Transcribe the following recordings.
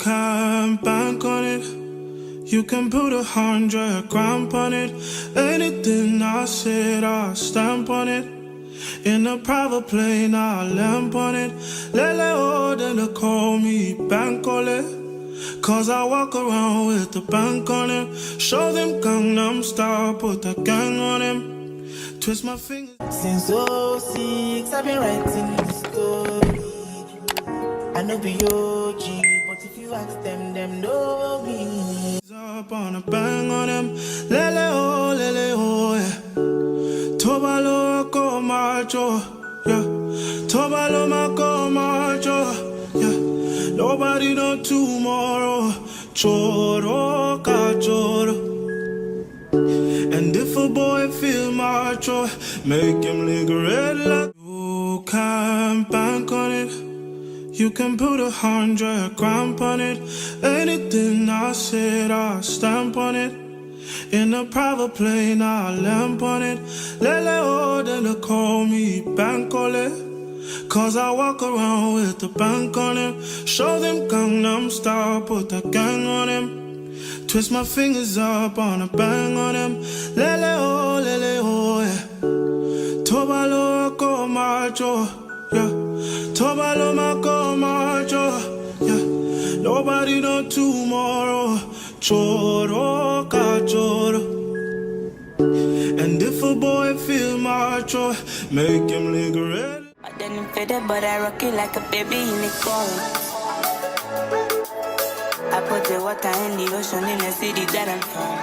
can bank on it. You can put 100 grand on it. Anything I said, I stamp on it. In a private plane, I lamp on it. Lele oh, then they call me Bankole. Cause I walk around with the bank on him. Show them Gangnam Style, put the gang on him. Twist my fingers. Since '06, I've been writing this story. I know be OG, but if you ask them know me. Up on a bang on him. Lele oh, yeah. Tobalo ko macho, yeah. Tobalo mako macho, yeah. Nobody know tomorrow. Choro ka choro. And if a boy feel macho, make him lick red like. You can bank on it. You can put 100 grand on it. Anything I said, I stamp on it. In a private plane, I lamp on it. Lele oh, then they call me Bankole. Cause I walk around with the bank on him. Show them Gangnam Style, put the gang on him. Twist my fingers up on a bang on him. Lele oh, yeah. Tobalo ko macho, yeah. Tobalo mako macho, yeah. Nobody know tomorrow. Choro ka choro. And if a boy feel macho, make him lick red. I didn't fit it, but I rock it like a baby in the cold. I put the water in the ocean in the city that I'm from.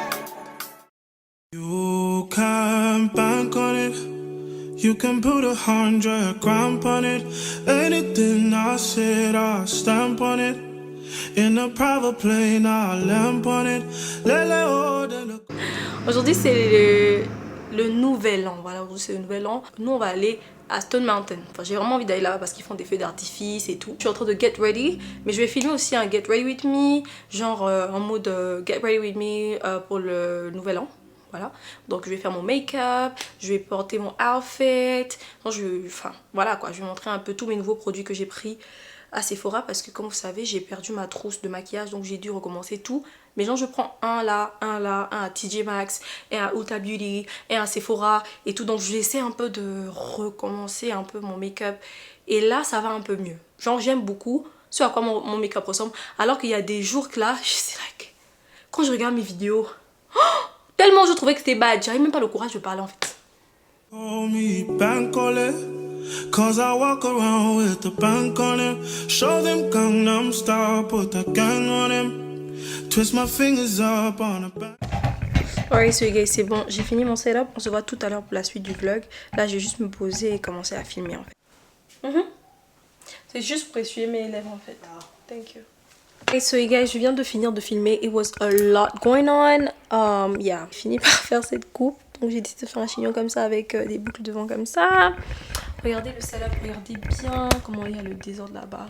You can bank on it. You can put 100 grand on it. Anything I said, I stamp on it. In a private plane, I lamp on it. Lele oh, then. Aujourd'hui c'est le nouvel an, voilà, aujourd'hui c'est le nouvel an. Nous on va aller à Stone Mountain. Enfin j'ai vraiment envie d'aller là-bas parce qu'ils font des feux d'artifice et tout. Je suis en train de get ready, mais je vais filmer aussi un get ready with me, genre en mode get ready with me pour le nouvel an. Voilà, donc je vais faire mon make-up, je vais porter mon outfit, enfin voilà quoi, je vais montrer un peu tous mes nouveaux produits que j'ai pris à Sephora parce que comme vous savez j'ai perdu ma trousse de maquillage donc j'ai dû recommencer tout. Mais genre je prends un là, un à TJ Maxx et un Ulta Beauty et un Sephora et tout, donc j'essaie un peu de recommencer un peu mon make-up et là ça va un peu mieux. Genre j'aime beaucoup ce à quoi mon make-up ressemble, alors qu'il y a des jours que là, c'est like, quand je regarde mes vidéos, tellement je trouvais que c'était bad, j'avais même pas le courage de parler en fait. Call me Bankole. Cause I walk around with the bank on him. Show them Gangnam Style, put the gang on him. Twist my fingers up on a back. Alright so you guys, c'est bon, j'ai fini mon setup. On se voit tout à l'heure pour la suite du vlog. Là je vais juste me poser et commencer à filmer en fait. C'est juste pour essuyer mes lèvres en fait. Thank you. Okay, so you guys, je viens de finir de filmer. It was a lot going on. Yeah, j'ai fini par faire cette coupe. Donc j'ai décidé de faire un chignon comme ça avec des boucles devant comme ça. Regardez le setup, regardez bien comment il y a le désordre là-bas.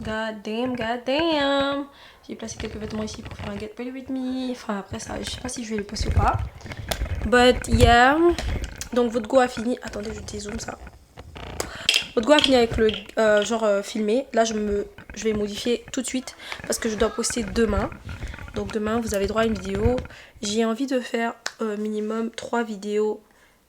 God damn. J'ai placé quelques vêtements ici pour faire un get ready with me. Enfin après ça, je sais pas si je vais le poster ou pas. But yeah. Donc votre go a fini. Attendez, je dézoome ça. Votre go a fini avec le filmé. Là je vais modifier tout de suite parce que je dois poster demain. Donc demain vous avez droit à une vidéo. J'ai envie de faire minimum 3 vidéos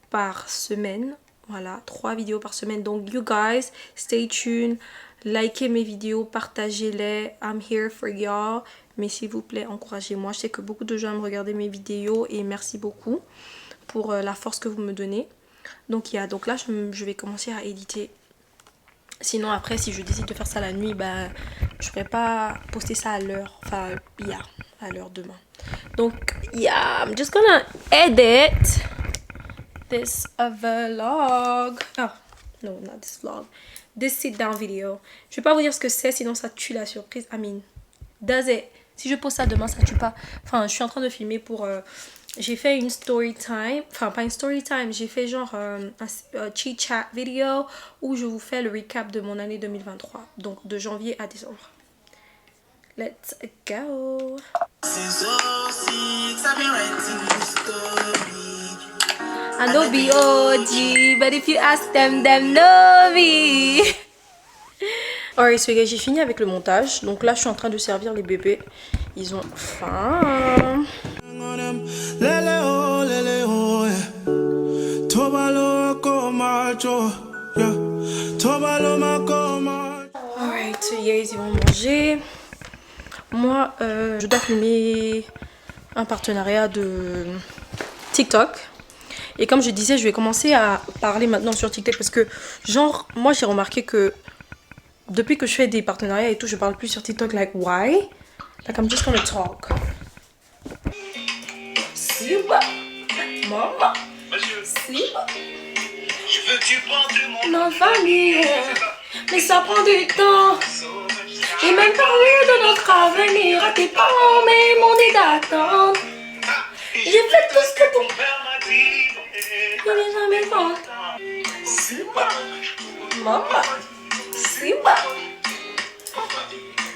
par semaine. Voilà, 3 vidéos par semaine. Donc you guys, stay tuned. Likez mes vidéos, partagez-les. I'm here for y'all. Mais s'il vous plaît, encouragez-moi. Je sais que beaucoup de gens aiment regarder mes vidéos et merci beaucoup pour la force que vous me donnez. Donc donc là je vais commencer à éditer. Sinon après si je décide de faire ça la nuit, bah je pourrais pas poster ça à l'heure. Enfin à l'heure demain. Donc I'm just gonna edit this vlog. Oh no, not this vlog. This sit down video. Je vais pas vous dire ce que c'est sinon ça tue la surprise. I mean, does it? Si je poste ça demain ça tue pas. Enfin je suis en train de filmer pour j'ai fait une story time, enfin pas une story time, j'ai fait genre un chit chat vidéo où je vous fais le recap de mon année 2023, donc de janvier à décembre. Let's go. I know be OG, but if you ask them know me. Alright, so guys, j'ai fini avec le montage. Donc là, je suis en train de servir les bébés. Ils ont faim. Alright, so guys, ils vont manger. Moi, je dois filmer un partenariat de TikTok. Et comme je disais, je vais commencer à parler maintenant sur TikTok parce que, genre, moi j'ai remarqué que depuis que je fais des partenariats et tout, je parle plus sur TikTok. Like, why? Like, I'm just gonna talk. Siba, maman, Siba. Je veux que tu portes Ma famille, mais ça prend du temps. J'ai même parlé de notre avenir à tes parents, mais ils m'ont dit d'attendre. J'ai fait tout ce que ton père m'a dit. il est jamais bon. Siba, maman, Siba,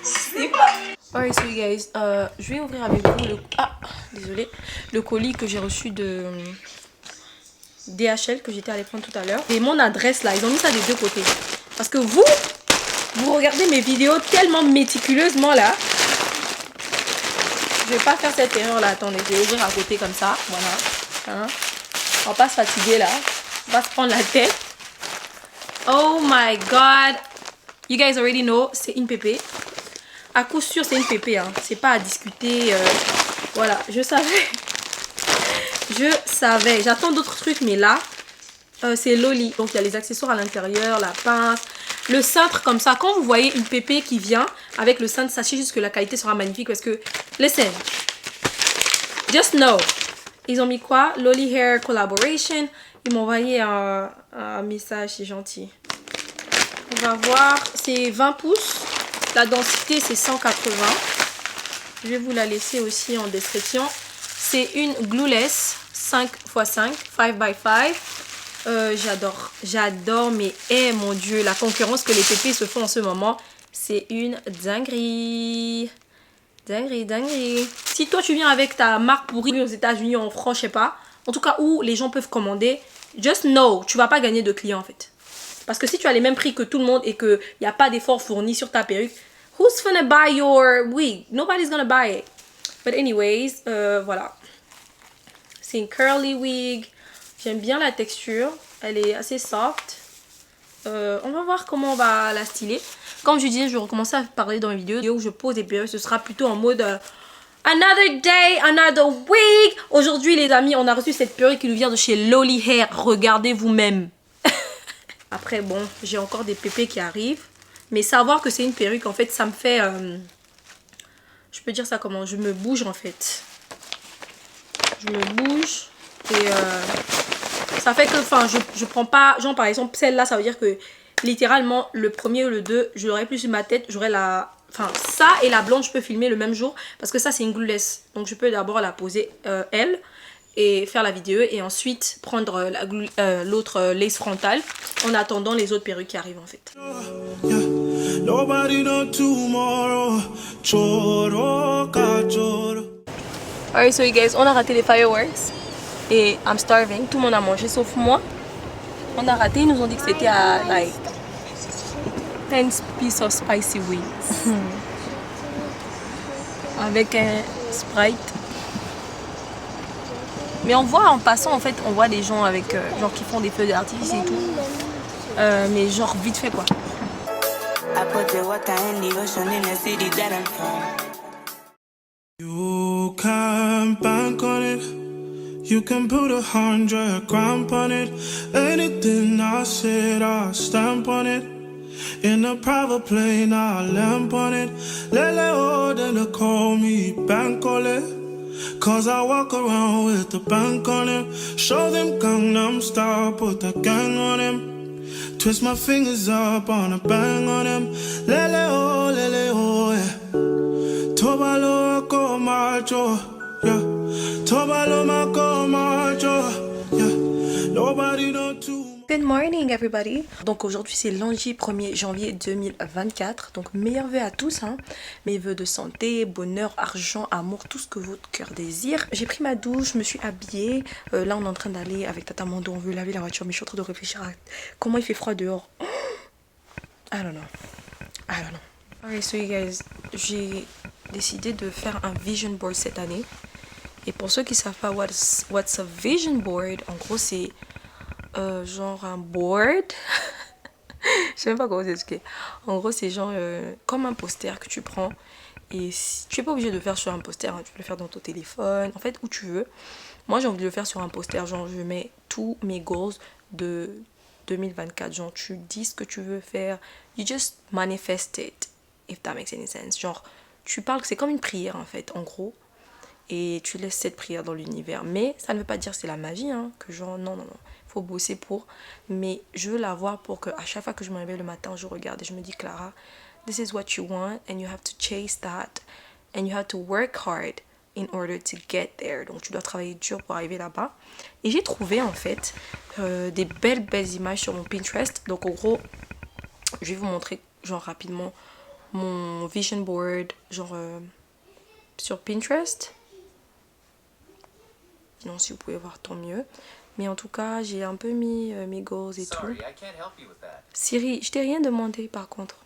Siba. Alright, so guys, je vais ouvrir avec vous le colis que j'ai reçu de DHL que j'étais allée prendre tout à l'heure. Et mon adresse là, ils ont mis ça des deux côtés. Parce que vous regardez mes vidéos tellement méticuleusement là. Je vais pas faire cette erreur là. Attendez, je vais ouvrir à côté comme ça. Voilà. Hein? On va pas se fatiguer là. On va se prendre la tête. Oh my god. You guys already know, c'est une pépé. À coup sûr, c'est une pépé. Hein. C'est pas à discuter. Voilà, je savais. Je savais. J'attends d'autres trucs, mais là, c'est Loli. Donc, il y a les accessoires à l'intérieur, la pince, le cintre comme ça. Quand vous voyez une pépé qui vient avec le cintre, sachez juste que la qualité sera magnifique parce que, listen, just know. Ils ont mis quoi? Loli Hair Collaboration. Ils m'ont envoyé un message, c'est gentil. On va voir, c'est 20 pouces. La densité, c'est 180. Je vais vous la laisser aussi en description. C'est une glueless 5x5, 5x5. J'adore, mais mon Dieu, la concurrence que les pépés se font en ce moment, c'est une dinguerie. Dinguerie. Si toi, tu viens avec ta marque pourrie aux États-Unis, en France, je sais pas, en tout cas où les gens peuvent commander, just know, tu vas pas gagner de clients en fait. Parce que si tu as les mêmes prix que tout le monde et qu'il n'y a pas d'effort fourni sur ta perruque, who's gonna buy your wig? Nobody's gonna buy it. But anyways, voilà. C'est une curly wig. J'aime bien la texture. Elle est assez soft. On va voir comment on va la styler. Comme je disais, je vais recommencer à parler dans mes vidéos où je pose des perruques. Ce sera plutôt en mode another day, another week. Aujourd'hui, les amis, on a reçu cette perruque qui nous vient de chez Loli Hair. Regardez vous-même. Après, bon, j'ai encore des pépés qui arrivent. Mais savoir que c'est une perruque, en fait, ça me fait... je peux dire ça comment? Je me bouge, en fait. Je me bouge. Et ça fait que, enfin, je prends pas... Genre, par exemple, celle-là, ça veut dire que, littéralement, le premier ou le 2, j'aurais plus sur ma tête. J'aurais la... Enfin, ça et la blonde, je peux filmer le même jour. Parce que ça, c'est une glueless. Donc, je peux d'abord la poser, elle. Et faire la vidéo et ensuite prendre l'autre lace frontale en attendant les autres perruques qui arrivent en fait. Alright, so you guys, on a raté les fireworks et I'm starving. Tout le monde a mangé sauf moi. On a raté, ils nous ont dit que c'était à like 10 pieces of spicy wings. Avec un Sprite. Mais on voit en passant, en fait, on voit des gens avec, genre qui font des feux d'artifice et tout. Mais genre vite fait quoi. You can bank on it. You can put 100 grand on it. Anything I said, I stamp on it. In a private plane, I lamp on it. Lele oh, then they call me Bankole. Cause I walk around with the bank on him. Show them Gangnam Style, put the gang on him. Twist my fingers up on a bang on him. Lele oh, yeah. Tobalo ko macho, yeah. Tobalo mako macho, yeah. Nobody know too. Good morning everybody. Donc aujourd'hui c'est lundi 1er janvier 2024. Donc meilleurs vœux à tous hein. Mes vœux de santé, bonheur, argent, amour, tout ce que votre cœur désire. J'ai pris ma douche, je me suis habillée. Là on est en train d'aller avec Tata Mando, on veut laver la voiture. Mais je suis en train de réfléchir à comment il fait froid dehors. I don't know. I don't know. Alright, so you guys, j'ai décidé de faire un vision board cette année. Et pour ceux qui savent pas what's a vision board, en gros c'est genre un board. Je sais même pas comment t'expliquer. En gros c'est genre comme un poster que tu prends. Et si, tu n'es pas obligé de le faire sur un poster, hein, tu peux le faire dans ton téléphone, en fait où tu veux. Moi j'ai envie de le faire sur un poster, genre je mets tous mes goals de 2024. Genre tu dis ce que tu veux faire, you just manifest it, if that makes any sense. Genre tu parles, c'est comme une prière en fait, en gros. Et tu laisses cette prière dans l'univers. Mais ça ne veut pas dire que c'est la magie, hein, que genre non, faut bosser pour. Mais je veux l'avoir pour que à chaque fois que je me réveille le matin, je regarde et je me dis Clara, this is what you want and you have to chase that and you have to work hard in order to get there. Donc tu dois travailler dur pour arriver là-bas. Et j'ai trouvé en fait des belles images sur mon Pinterest. Donc en gros, je vais vous montrer genre rapidement mon vision board genre sur Pinterest. Sinon si vous pouvez voir tant mieux. Mais en tout cas j'ai un peu mis mes goals et tout. Siri, je t'ai rien demandé par contre.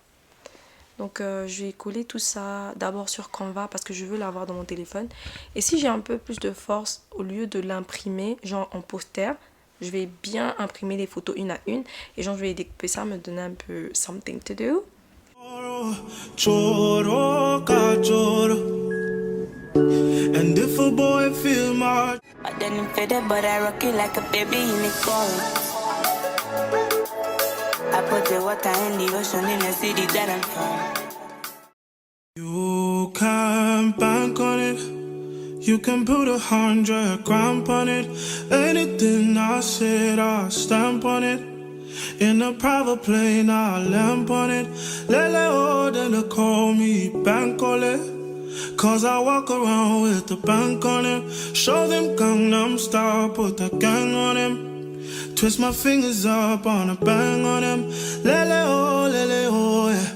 Donc je vais coller tout ça d'abord sur Canva parce que je veux l'avoir dans mon téléphone. Et si j'ai un peu plus de force, au lieu de l'imprimer genre en poster, je vais bien imprimer les photos une à une. Et genre je vais découper ça, me donner un peu something to do. And if a boy feel my I didn't fit it, but I rock it like a baby in the cold. I put the water in the ocean in the city that I'm from. You can bank on it. You can put 100 grand on it. Anything I said, I stamp on it. In a private plane, I lamp on it. Lele oh, then they call me Bankole. Cause I walk around with the bank on him. Show them Gangnam Style, put the gang on him. Twist my fingers up on a bang on him. Lele oh, yeah.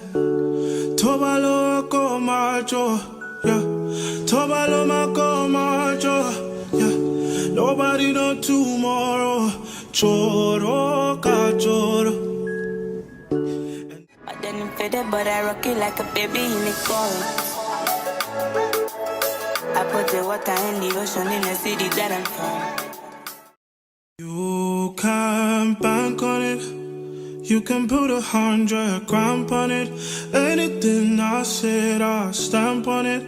Tobalo ko macho, yeah. Tobalo mako macho, yeah. Nobody know tomorrow. Choro ka choro. I didn't fit it, but I rock it like a baby in the cold. I put the water in the ocean in the city that I'm from. You can bank on it. You can put 100 grand on it. Anything I said, I stamp on it.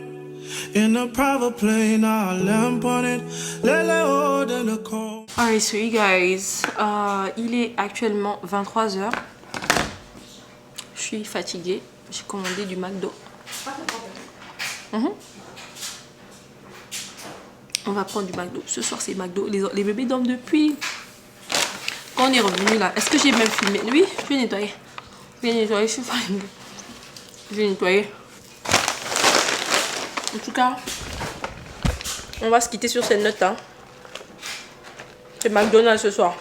In a private plane, I lamp on it. Lele oh, then the call. Alright, so you guys, il est actuellement 23h. Je suis fatiguée. J'ai commandé du McDo. On va prendre du McDo. Ce soir, c'est McDo. Les bébés dorment depuis. Quand on est revenu là, est-ce que j'ai même filmé? Oui, je vais nettoyer. Je vais nettoyer, je suis fatiguée. Je vais nettoyer. En tout cas, on va se quitter sur cette note là. C'est McDonald's ce soir.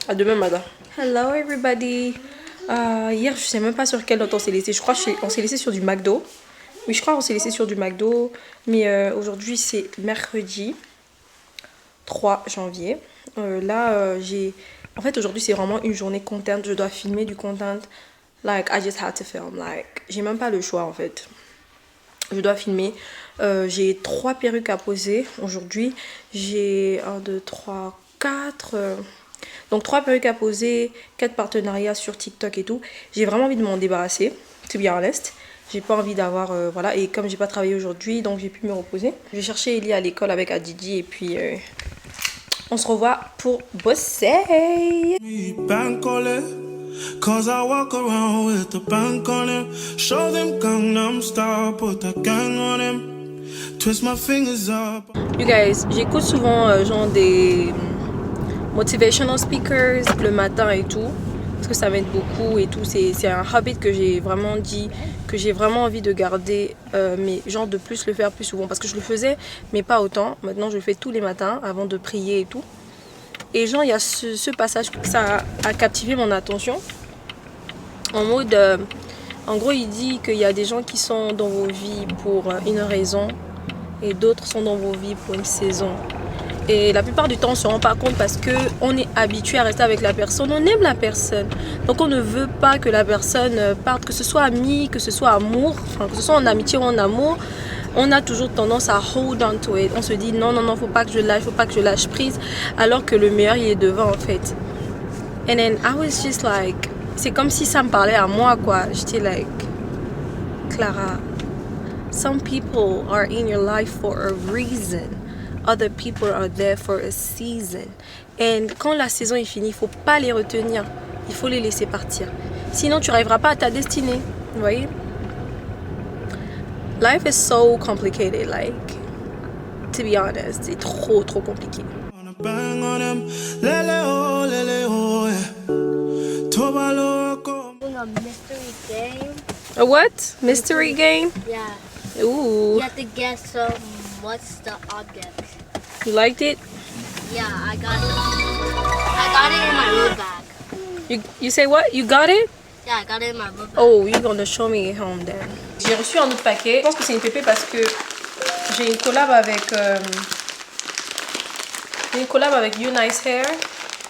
À demain, madame. Hello everybody. Hier, je sais même pas sur quelle note on s'est laissé. Je crois qu'on s'est laissé sur du McDo. Oui, je crois qu'on s'est laissé sur du McDo. Mais aujourd'hui, c'est mercredi 3 janvier. J'ai... En fait, aujourd'hui, c'est vraiment une journée content. Je dois filmer du content. Like, I just had to film. Like, j'ai même pas le choix, en fait. Je dois filmer. J'ai 3 perruques à poser aujourd'hui. J'ai 1, 2, 3, 4... Donc 3 perruques à poser, 4 partenariats sur TikTok et tout. J'ai vraiment envie de m'en débarrasser, to be honest. J'ai pas envie d'avoir, voilà. Et comme j'ai pas travaillé aujourd'hui, donc j'ai pu me reposer. Je vais chercher Ellie à l'école avec Adidi et puis on se revoit pour bosser. Cause I walk around with the bank on him. Show them Gangnam Style, put the gang on him. Twist my fingers up. You guys, j'écoute souvent genre des motivational speakers le matin et tout. Parce que ça m'aide beaucoup et tout. C'est un habit que j'ai vraiment dit, que j'ai vraiment envie de garder, mais genre de plus le faire plus souvent. Parce que je le faisais, mais pas autant. Maintenant, je le fais tous les matins avant de prier et tout. Et genre, il y a ce passage, ça a captivé mon attention. En mode, en gros, il dit qu'il y a des gens qui sont dans vos vies pour une raison et d'autres sont dans vos vies pour une saison. Et la plupart du temps, on ne se rend pas compte parce qu'on est habitué à rester avec la personne, on aime la personne. Donc on ne veut pas que la personne parte, que ce soit ami, que ce soit amour, enfin que ce soit en amitié ou en amour. On a toujours tendance à hold on to it. On se dit non, non, non, faut pas que je lâche, faut pas que je lâche prise. Alors que le meilleur, il est devant en fait. And then I was just like, c'est comme si ça me parlait à moi quoi. J'étais like, Clara, some people are in your life for a reason. Other people are there for a season. And quand la saison est finie, il faut pas les retenir. Il faut les laisser partir. Sinon, tu n'arriveras pas à ta destinée. Vous voyez? Life is so complicated, like, to be honest, c'est trop compliqué. On a bang on them. Lele oh, yeah. Tobalo come. Doing a mystery game. A what? Mystery game? Yeah. Ooh, You have to guess what's the object. you liked it? Yeah, I got it in my road bag. You say what? You got it? Yeah, I got it in my road bag. Oh, you're gonna show me at home then. J'ai reçu un autre paquet. Je pense que c'est une pépé parce que j'ai une collab avec You Nice Hair.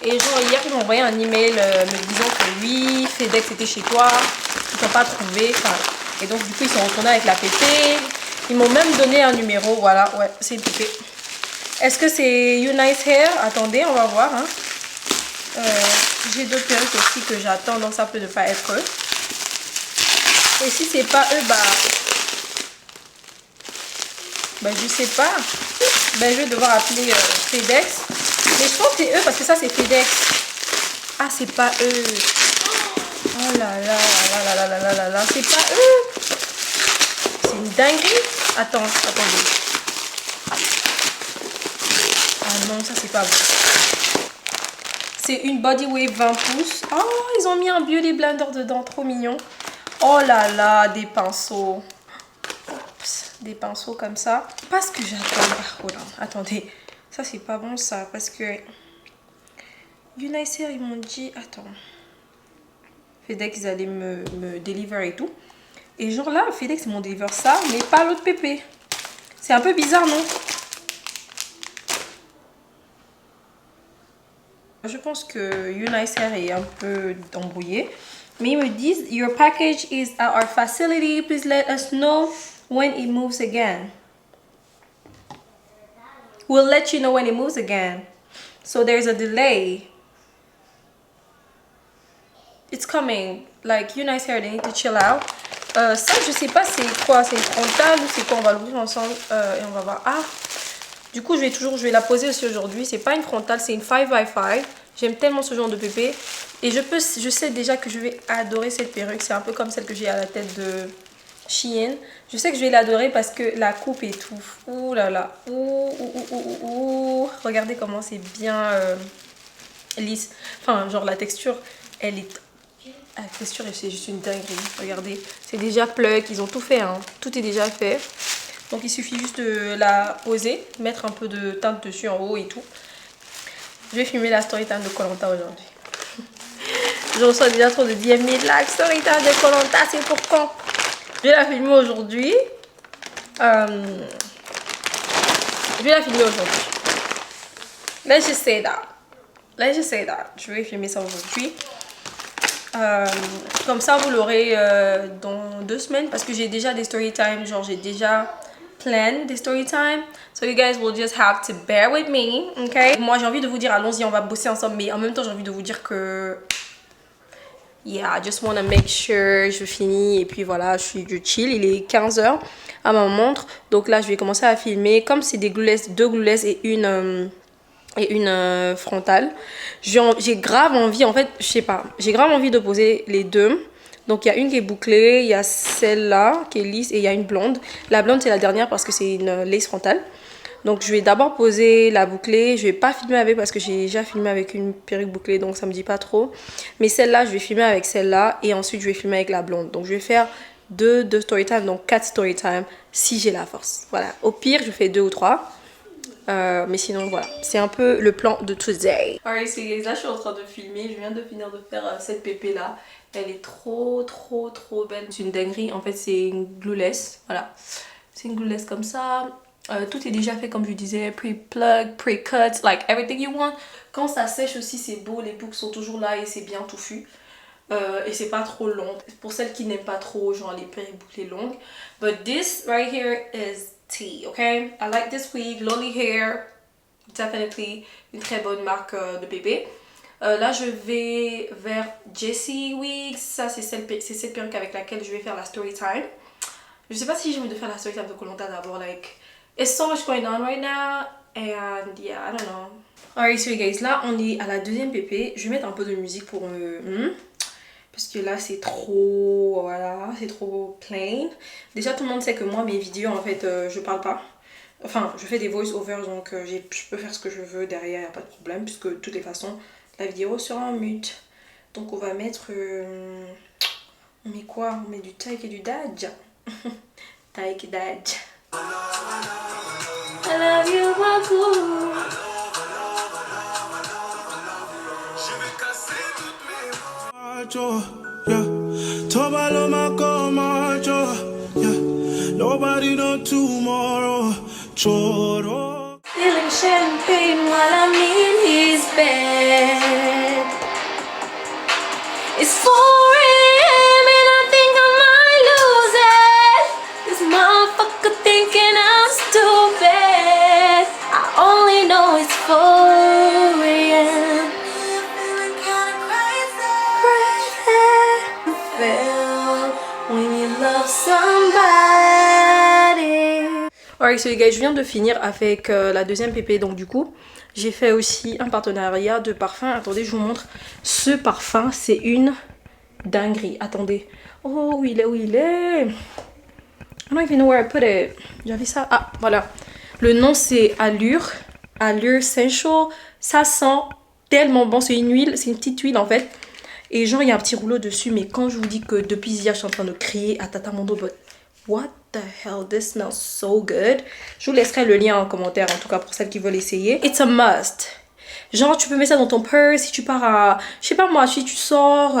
Et genre hier ils m'ont envoyé un email me disant que oui, FedEx était chez toi, ils t'ont pas trouvé. Et donc du coup ils sont retournés avec la pépé. Ils m'ont même donné un numéro. Voilà, ouais, c'est une pépé. Est-ce que c'est You Nice Hair? Attendez, on va voir. Hein. J'ai d'autres perruques aussi que j'attends, donc ça peut ne pas être eux. Et si c'est pas eux, bah je sais pas. Ben je vais devoir appeler FedEx. Mais je pense que c'est eux parce que ça c'est FedEx. Ah c'est pas eux. Oh là là là là là là là là, c'est pas eux. C'est une dinguerie. Attendez. Ah non, ça c'est pas bon. C'est une Body Wave 20 pouces. Oh, ils ont mis un Beauty Blender dedans, trop mignon. Oh là là, des pinceaux. Oups, des pinceaux comme ça. Parce que j'attends. Oh là, attendez. Ça, c'est pas bon ça. Parce que You Nice Hair, ils m'ont dit. Attends. FedEx, ils allaient me deliver et tout. Et genre là, FedEx, ils m'ont deliver ça, mais pas l'autre pépé. C'est un peu bizarre, non? Je pense que You Nice Hair est un peu embrouillé. Mais ils me disent, your package is at our facility. Please let us know when it moves again. We'll let you know when it moves again. So there's a delay. It's coming. Like, You Nice Hair, they need to chill out. Ça, je sais pas c'est quoi. C'est une frontale ou c'est quoi? On va l'ouvrir ensemble et on va voir. Ah, du coup, je vais la poser aussi aujourd'hui. C'est pas une frontale, c'est une 5x5. J'aime tellement ce genre de pépé. Et je sais déjà que je vais adorer cette perruque. C'est un peu comme celle que j'ai à la tête de Shein. Je sais que je vais l'adorer parce que la coupe et tout. Ouh là là. Ouh. Regardez comment c'est bien lisse. Enfin, genre la texture, elle est... La texture, c'est juste une dinguerie. Regardez, c'est déjà pluck. Ils ont tout fait, hein. Tout est déjà fait. Donc il suffit juste de la poser, mettre un peu de teinte dessus en haut et tout. Je vais filmer la story time de Koh Lanta aujourd'hui. Je reçois déjà trop de DM, mais la story time de Koh Lanta, c'est pour quand? Je vais la filmer aujourd'hui. Je vais la filmer aujourd'hui. Let's just say that. Je vais filmer ça aujourd'hui. Comme ça, vous l'aurez dans 2 semaines parce que j'ai déjà des story time. Genre, j'ai déjà plan des story time. So you guys will just have to bear with me, ok? Moi, j'ai envie de vous dire, allons-y, on va bosser ensemble. Mais en même temps, j'ai envie de vous dire que... Yeah, I just wanna make sure je finis. Et puis voilà, je chill. Il est 15 h à ma montre. Donc là, je vais commencer à filmer. Comme c'est des glueless, 2 glueless et une frontale. J'ai grave envie, en fait, je sais pas. J'ai grave envie de poser les deux. Donc il y a une qui est bouclée, il y a celle-là qui est lisse et il y a une blonde. La blonde c'est la dernière parce que c'est une lace frontale. Donc je vais d'abord poser la bouclée. Je vais pas filmer avec parce que j'ai déjà filmé avec une perruque bouclée donc ça me dit pas trop. Mais celle-là je vais filmer avec celle-là et ensuite je vais filmer avec la blonde. Donc je vais faire deux story time, donc 4 story time si j'ai la force. Voilà, au pire je fais 2 ou 3. Mais sinon voilà, c'est un peu le plan de today. Alright, so guys, là je suis en train de filmer. Je viens de finir de faire cette pépé là. Elle est trop belle. C'est une dinguerie. En fait c'est une glueless. Voilà, c'est une glueless comme ça. Tout est déjà fait comme je disais, pre-plug, pre-cut, like everything you want. Quand ça sèche aussi c'est beau, les boucles sont toujours là et c'est bien touffu. Et c'est pas trop long. Pour celles qui n'aiment pas trop genre les boucles longues. But this right here is tea, okay? I like this wig, Lolly Hair. Definitely une très bonne marque de bébé. Là je vais vers Jessie Wigs. Ça c'est cette perruque avec laquelle je vais faire la story time. Je sais pas si j'ai envie de faire la story time de Koh-Lanta d'abord, like it's so much going on right now and yeah, I don't know. Alright, so guys, là on est à la deuxième pépé. Je vais mettre un peu de musique pour parce que là c'est trop, voilà, c'est trop plain. Déjà tout le monde sait que moi mes vidéos en fait je parle pas. Enfin je fais des voice overs donc je peux faire ce que je veux derrière, y a pas de problème puisque de toutes les façons la vidéo sera en mute. Donc on va mettre, on met quoi? On met du Taïk et du Dadj. Taïk et Dadj. I love you beaucoup. Yeah, Tobalo Mako Macho. Yeah, nobody know tomorrow. Choro. Feeling champagne while I'm in his bed. It's 4 AM and I think I might lose it. This motherfucker thinking I'm stupid. I only know it's 4 AM. When you love somebody. Alright, so les gars, je viens de finir avec la deuxième pépé. Donc du coup, j'ai fait aussi un partenariat de parfum. Attendez, je vous montre. Ce parfum, c'est une dinguerie. Attendez. Oh, où il est, où il est? I don't even know where I put it. J'avais ça. Ah, voilà. Le nom, c'est Allure. Allure Sensual. Ça sent tellement bon. C'est une huile, c'est une petite huile en fait. Et genre il y a un petit rouleau dessus, mais quand je vous dis que depuis hier je suis en train de crier à Tata Mondo, but what the hell, this smells so good. Je vous laisserai le lien en commentaire en tout cas pour celles qui veulent essayer. It's a must. Genre tu peux mettre ça dans ton purse si tu pars à, je sais pas moi, si tu sors,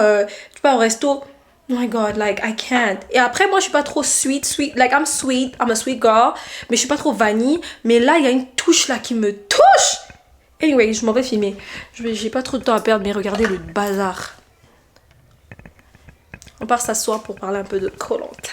tu pars au resto. Oh my god, like I can't. Et après moi je suis pas trop sweet, like I'm sweet, I'm a sweet girl, mais je suis pas trop vanille. Mais là il y a une touche là qui me touche. Anyway, je m'en vais filmer. J'ai pas trop de temps à perdre, mais regardez le bazar. On part s'asseoir pour parler un peu de Koh-Lanta.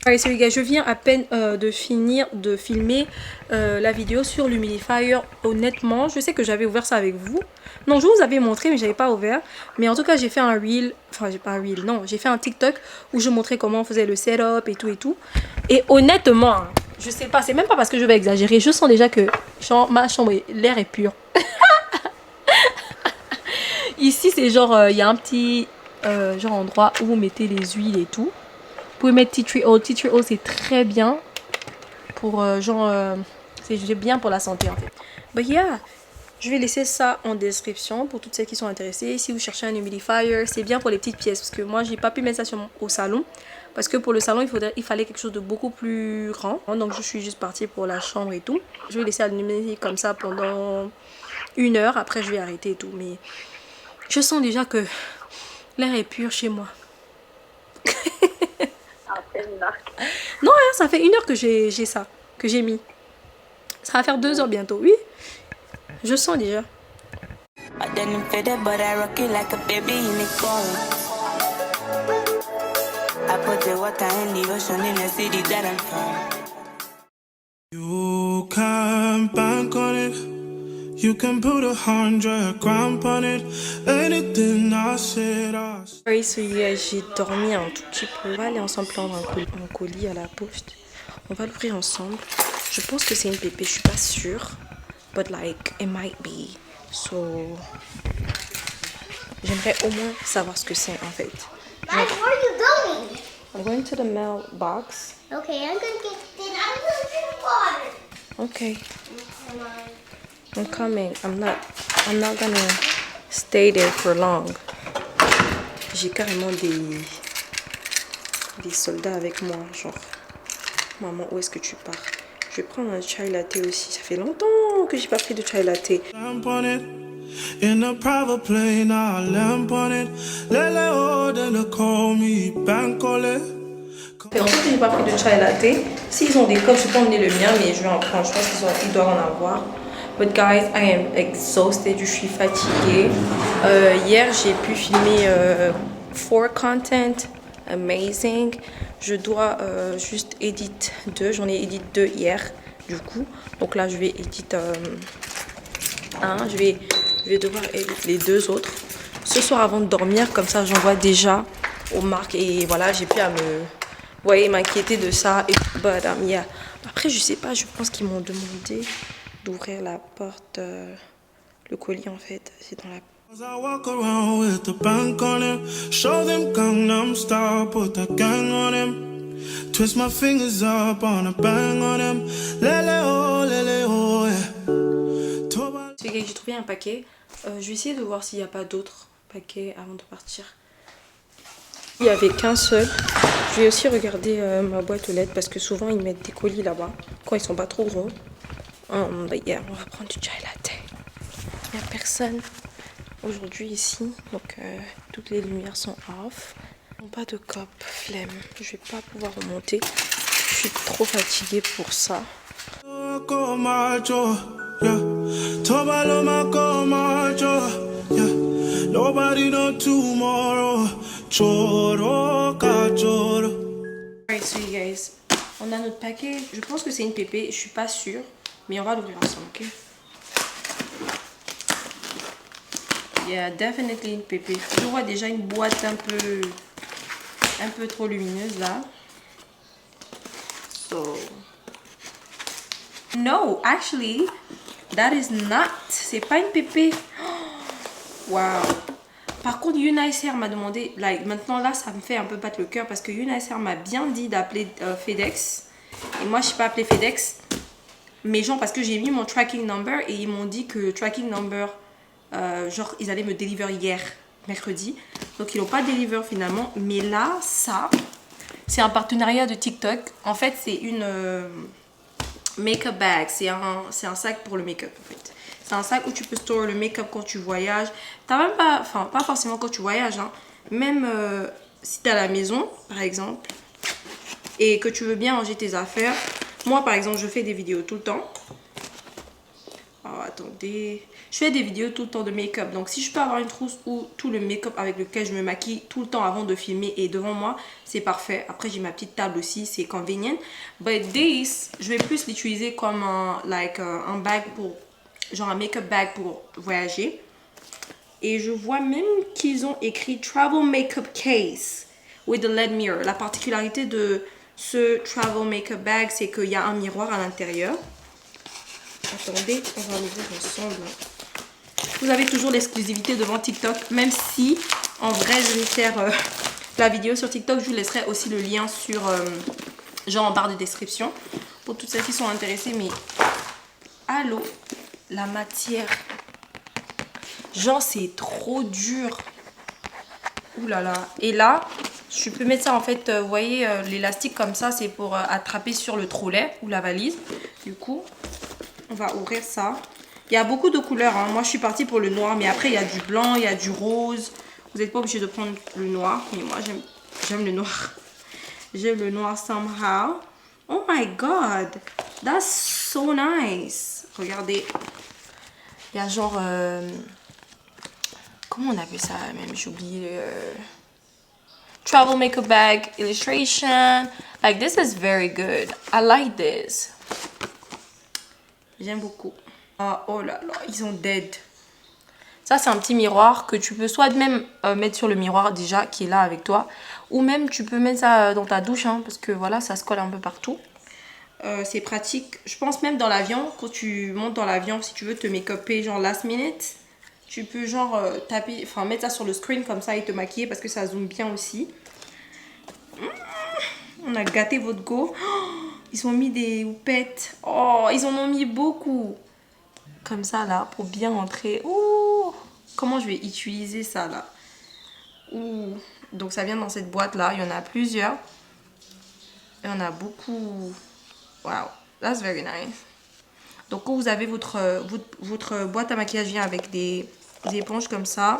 Allez, salut les gars, je viens à peine de finir de filmer la vidéo sur l'humidifier. Honnêtement, je sais que j'avais ouvert ça avec vous. Non, je vous avais montré, mais j'avais pas ouvert. Mais en tout cas, j'ai fait un reel. Enfin, j'ai pas un reel, non. J'ai fait un TikTok où je montrais comment on faisait le setup et tout et tout. Et honnêtement, je sais pas, c'est même pas parce que je vais exagérer. Je sens déjà que ma chambre, l'air est pur. Ici, c'est genre, il y a un petit... genre endroit où vous mettez les huiles et tout. Vous pouvez mettre tea tree oil. Tea tree oil c'est très bien pour c'est bien pour la santé en fait. But yeah, je vais laisser ça en description pour toutes celles qui sont intéressées. Si vous cherchez un humidifier, c'est bien pour les petites pièces parce que moi j'ai pas pu mettre ça au salon parce que pour le salon il fallait quelque chose de beaucoup plus grand. Donc je suis juste partie pour la chambre et tout. Je vais laisser allumer comme ça pendant 1 heure. Après je vais arrêter et tout. Mais je sens déjà que l'air est pur chez moi. Non, hein, ça fait 1 heure que j'ai ça, que j'ai mis. Ça va faire 2 heures bientôt, oui. Je sens déjà. You can bank on it. You can put 100 grand on it. Anything I said, I said. Oui, j'ai dormi un tout petit peu. On va aller ensemble prendre un colis à la poste. On va l'ouvrir ensemble. Je pense que c'est une pépé, je suis pas sûre. But like, it might be. So, j'aimerais au moins savoir ce que c'est en fait. Dad, where are you going? I'm going to the mailbox. Okay, I'm gonna get water. Okay. I'm coming. I'm not gonna stay there for long. J'ai carrément des soldats avec moi, genre. Maman, où est-ce que tu pars? Je vais prendre un chai latte aussi. Ça fait longtemps que j'ai pas pris de chai latte. Lamp on it. In a private plane, I lamp on it. Lele oh, then they call me Bankole. Et en fait, j'ai pas pris de chai latte. S'ils ont des cups, je peux emmener le mien, mais je vais en prendre. Je pense qu'ils doivent en avoir. But guys, I am exhausted. Je suis fatiguée. Hier, j'ai pu filmer 4 content. Amazing. Je dois juste edit 2. J'en ai edit 2 hier, du coup. Donc là, je vais edit 1. Je vais devoir edit les 2 autres. Ce soir, avant de dormir, comme ça, j'envoie déjà aux marques. Et voilà, j'ai plus à m'inquiéter de ça. Et but, yeah. Après, je sais pas, je pense qu'ils m'ont demandé d'ouvrir la porte, le colis en fait. C'est dans la As I walk around with the bank on him, show them Gangnam Style, put the gang on him, twist my fingers up on a bang on him, lele oh, yeah. Toba- J'ai trouvé un paquet. Je vais essayer de voir s'il n'y a pas d'autres paquets avant de partir. Il n'y avait qu'un seul. Je vais aussi regarder ma boîte aux lettres parce que souvent ils mettent des colis là-bas quand ils sont pas trop gros. Yeah, on va prendre du chai latte. Il n'y a personne aujourd'hui ici, donc toutes les lumières sont off. Pas de cop, flemme. Je vais pas pouvoir remonter. Je suis trop fatiguée pour ça. Nobody know tomorrow. Alright, so you guys, on a notre paquet. Je pense que c'est une pépé, je suis pas sûre, mais on va l'ouvrir ensemble, ok? Yeah, definitely une pépé. Je vois déjà une boîte un peu trop lumineuse là. So, no, actually, that is not. C'est pas une pépé. Wow. Par contre, Unicer m'a demandé, like, maintenant là, ça me fait un peu battre le cœur parce que Unicer m'a bien dit d'appeler FedEx. Et moi, je suis pas appelé FedEx. Mais genre, parce que j'ai mis mon tracking number et ils m'ont dit que tracking number, genre, ils allaient me deliver hier, mercredi. Donc, ils n'ont pas deliver finalement. Mais là, ça, c'est un partenariat de TikTok. En fait, c'est une make-up bag. C'est un sac pour le make-up, en fait. C'est un sac où tu peux store le make-up quand tu voyages. T'as même pas, enfin pas forcément quand tu voyages, hein. Même si t'es à la maison, par exemple, et que tu veux bien ranger tes affaires. Moi, par exemple, je fais des vidéos tout le temps. Oh, attendez. Je fais des vidéos tout le temps de make-up. Donc, si je peux avoir une trousse où tout le make-up avec lequel je me maquille tout le temps avant de filmer est devant moi, c'est parfait. Après, j'ai ma petite table aussi, c'est convenient. But this, je vais plus l'utiliser comme un bag pour... genre un make-up bag pour voyager. Et je vois même qu'ils ont écrit Travel Makeup Case with a LED mirror. La particularité de ce Travel Makeup Bag, c'est qu'il y a un miroir à l'intérieur. Attendez, on va l'ouvrir ensemble. Vous avez toujours l'exclusivité devant TikTok, même si en vrai je vais faire la vidéo sur TikTok. Je vous laisserai aussi le lien sur genre en barre de description pour toutes celles qui sont intéressées. Mais allô, la matière, genre c'est trop dur. Ouh là là. Et là, je peux mettre ça en fait, vous voyez l'élastique comme ça, c'est pour attraper sur le trolley ou la valise. Du coup, on va ouvrir ça. Il y a beaucoup de couleurs, hein. Moi je suis partie pour le noir, mais après il y a du blanc, il y a du rose. Vous n'êtes pas obligé de prendre le noir, mais moi j'aime le noir. J'aime le noir somehow. Oh my god, that's so nice. Regardez. Il y a genre... comment on appelle ça même? J'ai oublié. Travel makeup bag illustration. Like, this is very good. I like this. J'aime beaucoup. Ah, oh là là, ils ont dead. Ça, c'est un petit miroir que tu peux soit même mettre sur le miroir déjà qui est là avec toi. Ou même tu peux mettre ça dans ta douche, hein, parce que voilà, ça se colle un peu partout. C'est pratique. Je pense même dans l'avion, quand tu montes dans l'avion, si tu veux te make-upper genre last minute, tu peux genre taper, enfin mettre ça sur le screen comme ça et te maquiller parce que ça zoome bien aussi. On a gâté votre go. Oh, ils ont mis des houpettes. Oh, ils en ont mis beaucoup. Comme ça là, pour bien entrer. Ouh, comment je vais utiliser ça là? Ouh. Donc ça vient dans cette boîte là, il y en a plusieurs. Il y en a beaucoup. Wow, that's very nice. Donc quand vous avez votre boîte à maquillage vient avec des éponges comme ça.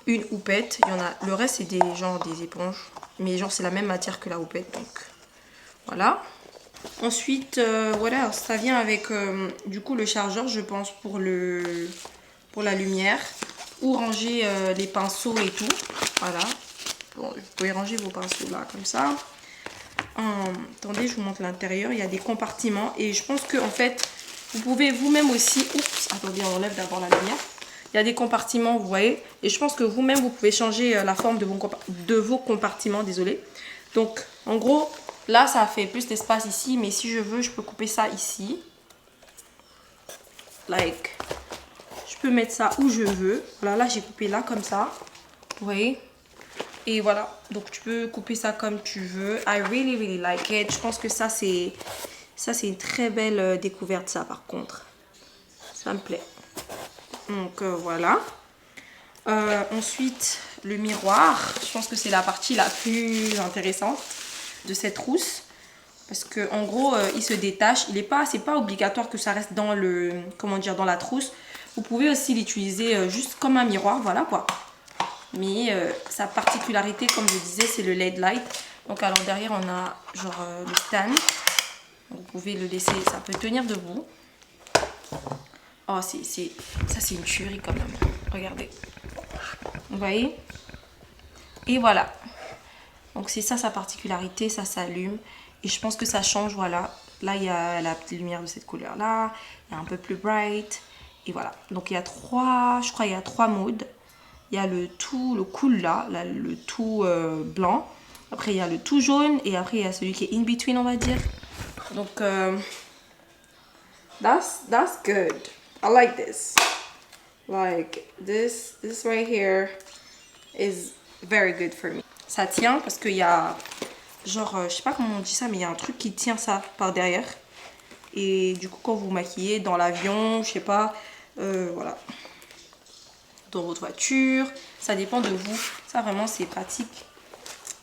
une houppette. Il y en a, le reste c'est des éponges. Mais genre c'est la même matière que la houppette, donc voilà. Ensuite, voilà, ça vient avec du coup le chargeur, je pense, pour la lumière. Ou ranger les pinceaux et tout. Voilà. Bon, vous pouvez ranger vos pinceaux là, comme ça. Attendez, je vous montre l'intérieur. Il y a des compartiments. Et je pense que en fait, vous pouvez vous-même aussi... Oups, attendez, on enlève d'abord la lumière. Il y a des compartiments, vous voyez. Et je pense que vous-même, vous pouvez changer la forme de vos compartiments. Désolé. Donc, en gros, là, ça fait plus d'espace ici. Mais si je veux, je peux couper ça ici. Like... Je peux mettre ça où je veux. Voilà, là j'ai coupé là comme ça. Vous voyez? Et voilà. Donc tu peux couper ça comme tu veux. I really, really like it. Je pense que ça c'est une très belle découverte, ça par contre. Ça me plaît. Donc voilà. Ensuite, le miroir. Je pense que c'est la partie la plus intéressante de cette trousse. Parce que en gros, il se détache. C'est pas obligatoire que ça reste dans dans la trousse. Vous pouvez aussi l'utiliser juste comme un miroir, voilà quoi. Mais sa particularité, comme je disais, c'est le LED light. Donc alors derrière, on a genre le stand. Donc, vous pouvez le laisser, ça peut tenir debout. Oh, ça c'est une tuerie quand même. Regardez. Vous voyez? Et voilà. Donc c'est ça sa particularité, ça s'allume. Et je pense que ça change, voilà. Là, il y a la petite lumière de cette couleur-là. Il y a un peu plus bright. Et voilà, donc il y a je crois il y a 3 modes. Il y a le cool là le tout blanc. Après il y a le tout jaune et après il y a celui qui est in between, on va dire. Donc that's good. I like this. Like this right here is very good for me. Ça tient parce qu'il y a genre je sais pas comment on dit ça, mais il y a un truc qui tient ça par derrière. Et du coup quand vous maquillez dans l'avion, je sais pas, voilà, dans votre voiture, ça dépend de vous. Ça vraiment c'est pratique.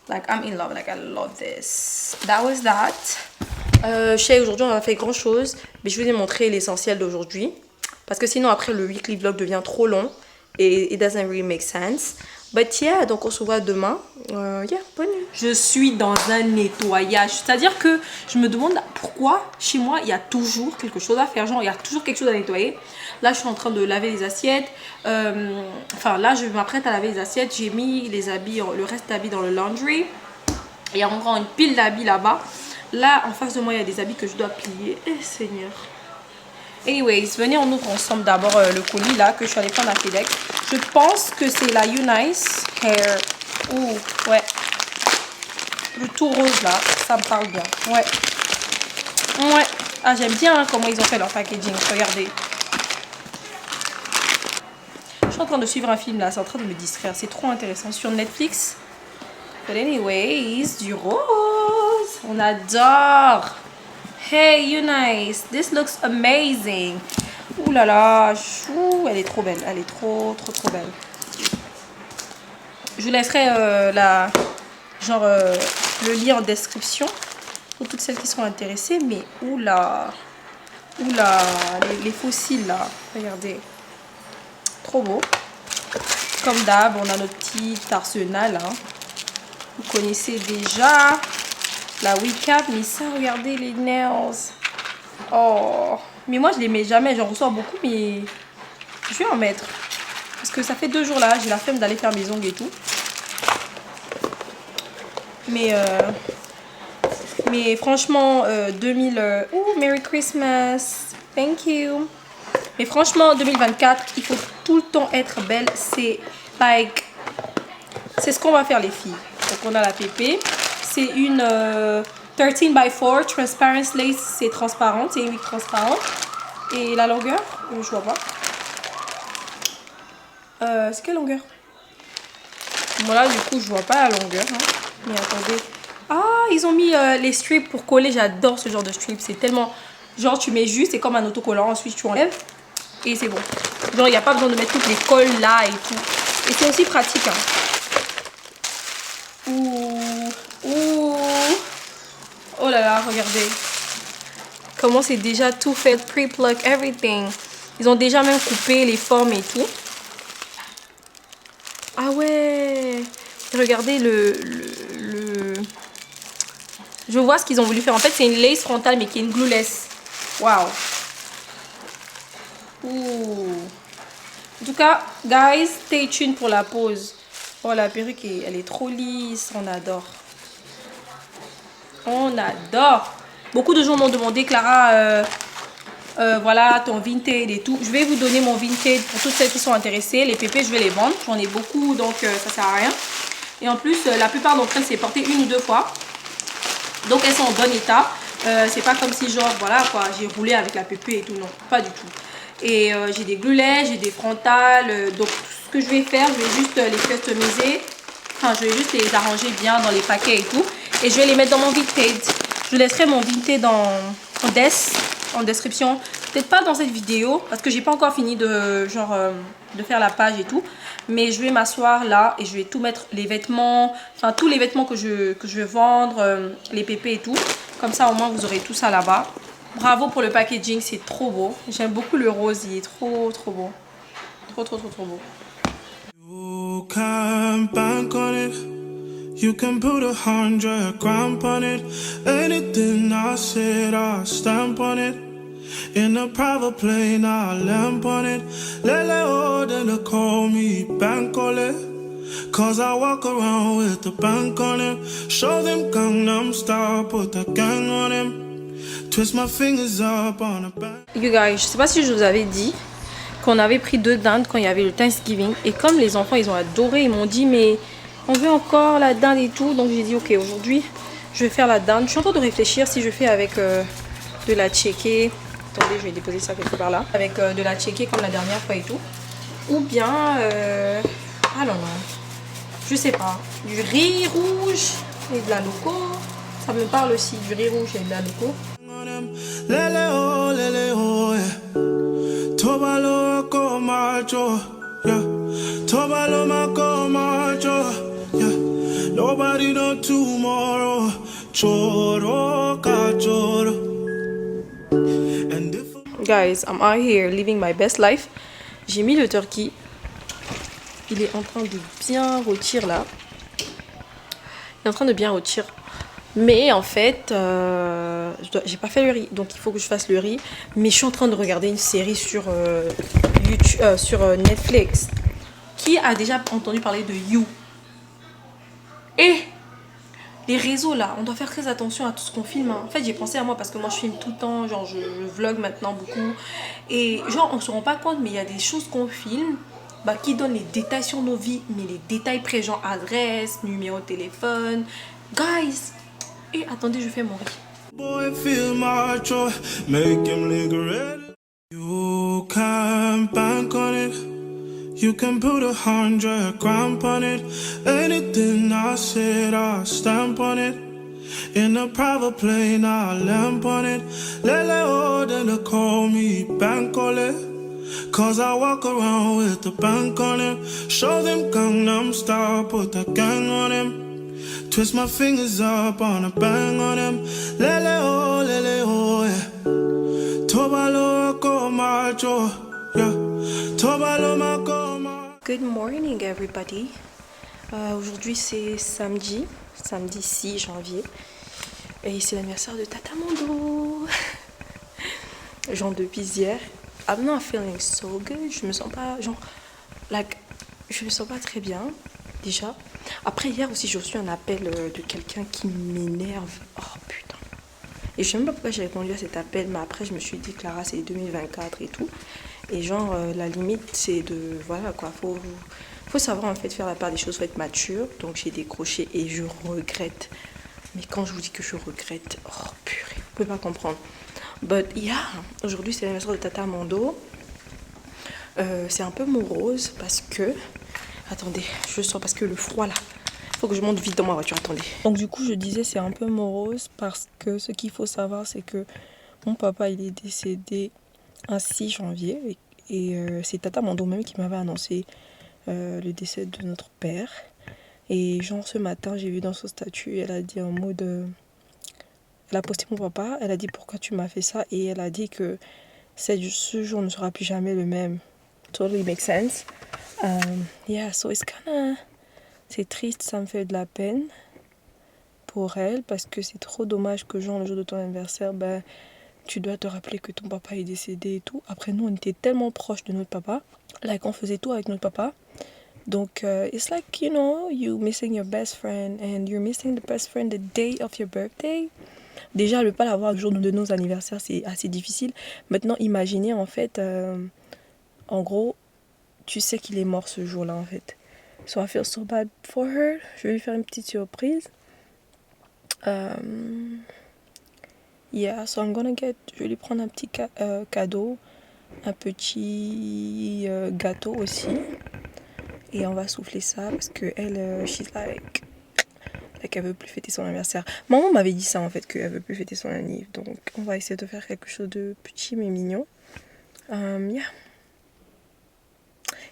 Like I'm in love, like I love this. That was that. Je sais aujourd'hui on a fait grand chose, mais je vous ai montré l'essentiel d'aujourd'hui parce que sinon après le weekly vlog devient trop long et it doesn't really make sense. But yeah, donc on se voit demain. Yeah, bonne nuit. Je suis dans un nettoyage. C'est-à-dire que je me demande pourquoi chez moi il y a toujours quelque chose à faire. Genre il y a toujours quelque chose à nettoyer. Là je suis en train de laver les assiettes. Enfin là je m'apprête à laver les assiettes. J'ai mis les habits, le reste d'habits dans le laundry. Il y a encore une pile d'habits là-bas. Là en face de moi il y a des habits que je dois plier. Eh Seigneur. Anyways, venez on ouvre ensemble d'abord le colis là que je suis allée prendre à FedEx. Je pense que c'est la Unice Hair. Ouh, ouais. Le tout rose là, ça me parle bien. Ouais. Ouais. Ah, j'aime bien hein, comment ils ont fait leur packaging. Regardez. Je suis en train de suivre un film là, c'est en train de me distraire. C'est trop intéressant sur Netflix. But anyways, du rose. On adore. Hey, Unice, this looks amazing. Ouh là là, chou, elle est trop belle. Elle est trop belle. Je vous laisserai le lien en description pour toutes celles qui sont intéressées. Mais oula, les fossiles là, regardez. Trop beau. Comme d'hab, on a notre petit arsenal. Hein. Vous connaissez déjà la recap, mais ça, regardez les nails. Oh, mais moi je les mets jamais, j'en reçois beaucoup, mais je vais en mettre. Parce que ça fait 2 jours là, j'ai la flemme d'aller faire mes ongles et tout. Mais franchement, oh, Merry Christmas, thank you. Mais franchement, 2024, il faut tout le temps être belle. C'est ce qu'on va faire les filles. Donc on a la pépé. C'est une 13 by 4 transparent lace, c'est transparent, c'est une wig transparente. Et la longueur, je vois pas. C'est quelle longueur? Voilà, du coup, je vois pas la longueur. Hein. Mais attendez. Ah, ils ont mis les strips pour coller. J'adore ce genre de strips. C'est tellement... Genre, tu mets juste, c'est comme un autocollant. Ensuite, tu enlèves. Et c'est bon. Genre, il n'y a pas besoin de mettre toutes les colles là et tout. Et c'est aussi pratique. Hein. Ouh. Oh là là, regardez. Comment c'est déjà tout fait. Pre-plug, everything. Ils ont déjà même coupé les formes et tout. Ah ouais. regardais je vois ce qu'ils ont voulu faire. En fait, c'est une lace frontale, mais qui est une glueless. Waouh. Ouh. En tout cas, guys, stay tuned pour la pose. Oh, la perruque, elle est trop lisse. On adore. On adore. Beaucoup de gens m'ont demandé, Clara, voilà, ton vintage et tout. Je vais vous donner mon vintage pour toutes celles qui sont intéressées. Les pépés, je vais les vendre. J'en ai beaucoup, donc ça sert à rien. Et en plus, la plupart d'entre elles, c'est porté 1 ou 2 fois. Donc, elles sont en bon état. C'est pas comme si, genre, voilà, quoi, j'ai roulé avec la pépé et tout. Non, pas du tout. Et j'ai des glulets, j'ai des frontales. Donc, ce que je vais faire, je vais juste les customiser. Enfin, je vais juste les arranger bien dans les paquets et tout. Et je vais les mettre dans mon vintage. Je laisserai mon vintage en description. Peut-être pas dans cette vidéo, parce que j'ai pas encore fini de, de faire la page et tout. Mais je vais m'asseoir là et je vais tout mettre, les vêtements, enfin tous les vêtements que je vais vendre, les pépés et tout. Comme ça, au moins, vous aurez tout ça là-bas. Bravo pour le packaging, c'est trop beau. J'aime beaucoup le rose, il est trop beau. Trop beau. You can bank on it. You can put 100 grand on it. Anything I said, I stamp on it. In a private plane, I lamp on it. Lele oh, then they call me Bankole. Cause I walk around with the bank on him. Show them Gangnam Style, put the gang on him. Twist my fingers up on a bank. You guys, je sais pas si je vous avais dit qu'on avait pris 2 dindes quand il y avait le Thanksgiving. Et comme les enfants, ils ont adoré, ils m'ont dit, mais on veut encore la dinde et tout. Donc j'ai dit, ok, aujourd'hui, je vais faire la dinde. Je suis en train de réfléchir si je fais avec de la tchéké. Attendez, je vais déposer ça quelque part là. Avec de la tchéké comme la dernière fois et tout. Ou bien, ah non, je sais pas. Du riz rouge et de la loco. Ça me parle aussi, du riz rouge et de la loco. Lele oh, yeah. Tobalo ko macho, yeah. Tobalo mako macho, yeah. Nobody know tomorrow. Choro ka choro. Guys, I'm out here living my best life. J'ai mis le turkey. Il est en train de bien rôtir là. Il est en train de bien rôtir. Mais en fait, j'ai pas fait le riz. Donc il faut que je fasse le riz. Mais je suis en train de regarder une série sur, YouTube, sur Netflix. Qui a déjà entendu parler de You? Et les réseaux là, on doit faire très attention à tout ce qu'on filme. Hein. En fait, j'ai pensé à moi parce que moi je filme tout le temps. Genre, je vlog maintenant beaucoup. Et genre, on se rend pas compte, mais il y a des choses qu'on filme. Bah, qui donne les détails sur nos vies, mais les détails près, genre adresse, numéro de téléphone. Guys, et attendez, je fais mon riz. Boy, feel macho, make him look red. You can bank on it. You can put 100 grand on it. Anything I said, I stamp on it. In a private plane, I lamp on it. Lele oh, then they call me Bankole. Cause I walk around with the bank on him. Show them Gangnam Style, put the gang on him. Twist my fingers up on a bang on him. Lele oh, yeah. Tobalo ko macho, yeah. Tobalo mako macho. Good morning everybody. Aujourd'hui c'est samedi 6 janvier. Et c'est l'anniversaire de Tata Mondo. Genre depuis hier. I'm not feeling so good. Je me sens pas, genre, je me sens pas très bien, déjà. Après, hier aussi, j'ai reçu un appel de quelqu'un qui m'énerve. Oh, putain. Et je sais même pas pourquoi j'ai répondu à cet appel, mais après, je me suis dit, Clara, c'est 2024 et tout. Et genre, la limite, c'est de, voilà, quoi, faut savoir, en fait, faire la part des choses, faut être mature. Donc, j'ai décroché et je regrette. Mais quand je vous dis que je regrette, oh, purée, vous pouvez pas comprendre. But yeah, aujourd'hui c'est l'anniversaire de Tata Mondo. C'est un peu morose parce que... Attendez, je sens parce que le froid là. Il faut que je monte vite dans ma voiture, attendez. Donc du coup je disais c'est un peu morose parce que ce qu'il faut savoir c'est que mon papa il est décédé un 6 janvier. Et c'est Tata Mondo même qui m'avait annoncé le décès de notre père. Et genre ce matin j'ai vu dans son statut, elle a dit en mode... Elle a posté mon papa, elle a dit pourquoi tu m'as fait ça et elle a dit que ce jour ne sera plus jamais le même. Totally makes sense. Yeah, so it's C'est triste, ça me fait de la peine pour elle parce que c'est trop dommage que genre le jour de ton anniversaire, ben, tu dois te rappeler que ton papa est décédé et tout. Après nous, on était tellement proches de notre papa, like on faisait tout avec notre papa. Donc, it's like, you know, you missing your best friend and you're missing the best friend the day of your birthday. Déjà, le pas l'avoir le jour de nos anniversaires, c'est assez difficile. Maintenant, imaginez en fait, en gros, tu sais qu'il est mort ce jour-là en fait. So I feel so bad for her. Je vais lui faire une petite surprise. Yeah, so I'm gonna get... Je vais lui prendre un petit cadeau. Un petit gâteau aussi. Et on va souffler ça parce que elle, she's like elle veut plus fêter son anniversaire. Maman m'avait dit ça en fait, qu'elle veut plus fêter son anniversaire. Donc on va essayer de faire quelque chose de petit mais mignon. Yeah.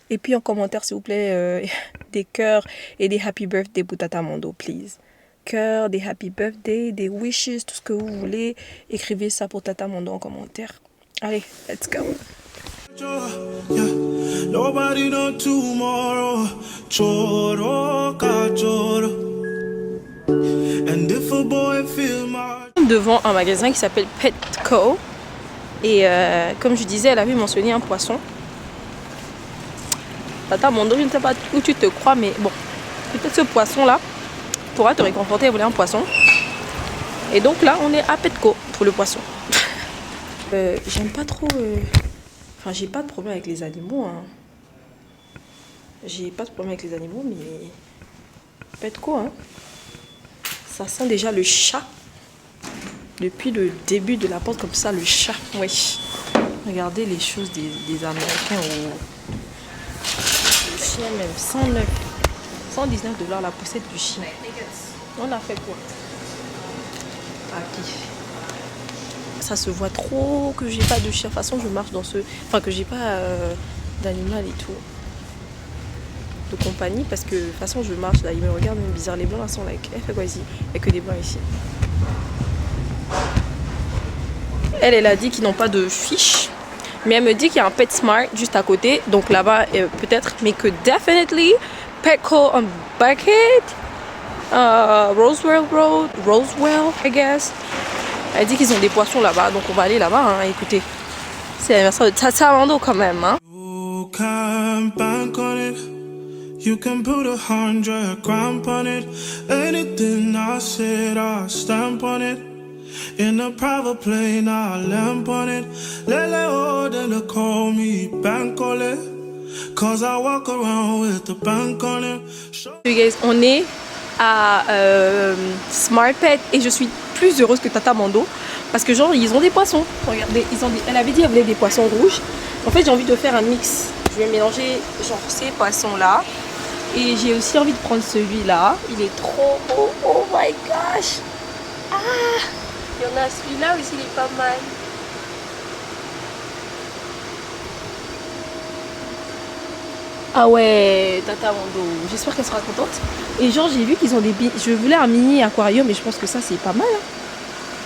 Et puis en commentaire s'il vous plaît, des cœurs et des happy birthday pour Tata Mondo, please. Cœur, des happy birthday, des wishes, tout ce que vous voulez. Écrivez ça pour Tata Mondo en commentaire. Allez, let's go. Yeah. Nobody know tomorrow. Choro, kachoro. And if a boy feel my... Devant un magasin qui s'appelle Petco. Et comme je disais, elle avait mentionné un poisson. Tata Mondo, je ne sais pas où tu te crois, mais bon, peut-être ce poisson-là pourra te réconforter. Elle voulait un poisson. Et donc là, on est à Petco pour le poisson. J'aime pas trop... Enfin, j'ai pas de problème avec les animaux. Hein. J'ai pas de problème avec les animaux, mais... Petco, hein. Ça sent déjà le chat. Depuis le début de la porte, comme ça, le chat. Oui. Regardez les choses des Américains. Le chien même, 119 $ la poussette du chien. On a fait quoi? À qui? Ça se voit trop que j'ai pas de chien. De toute façon, je marche dans ce... Enfin, que j'ai pas d'animal et tout. De compagnie. Parce que de toute façon, je marche là. Ils me regardent même bizarre. Les blancs, là, sont like... Elle fait quoi ici? Il n'y a que des blancs ici. Elle a dit qu'ils n'ont pas de fiche. Mais elle me dit qu'il y a un PetSmart juste à côté. Donc là-bas, peut-être. Mais que definitely, Petco on Buckhead. Roswell Road. Roswell, I guess. Elle dit qu'ils ont des poissons là-bas, donc on va aller là-bas, hein. Écoutez, c'est l'anniversaire de Tata Mondo quand même, hein. You can bank on it. You can put 100 grand on it. Anything I said, I stamp on it. In a private plane, I lamp on it. Lele oh, they call me Bankole. Cause I walk around with the bank on it. You guys, on est à Smart Pet et je suis plus heureuse que Tata Mondo parce que genre ils ont des poissons. Regardez, elle avait dit qu'elle voulait des poissons rouges. En fait j'ai envie de faire un mix. Je vais mélanger genre ces poissons là et j'ai aussi envie de prendre celui-là. Il est trop beau. Oh my gosh. Ah, il y en a celui-là aussi, il est pas mal. Ah ouais, Tata Mondo, j'espère qu'elle sera contente. Et genre j'ai vu qu'ils ont des billes. Je voulais un mini aquarium mais je pense que ça c'est pas mal. Hein.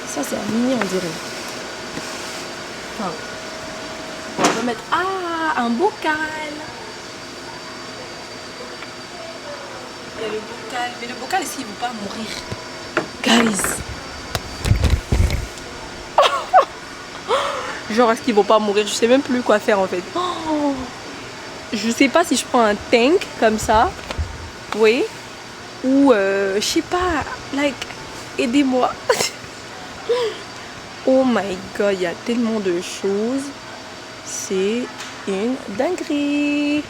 Ça c'est un mini on dirait. Enfin, on va mettre... Ah, un bocal. Il y a le bocal. Mais le bocal ici il ne veut pas mourir. Guys. Genre est-ce qu'ils vont pas mourir? Je sais même plus quoi faire en fait. Oh. Je sais pas si je prends un tank comme ça, oui, ou je sais pas, like, aidez-moi. Oh my god, il y a tellement de choses, c'est une dinguerie.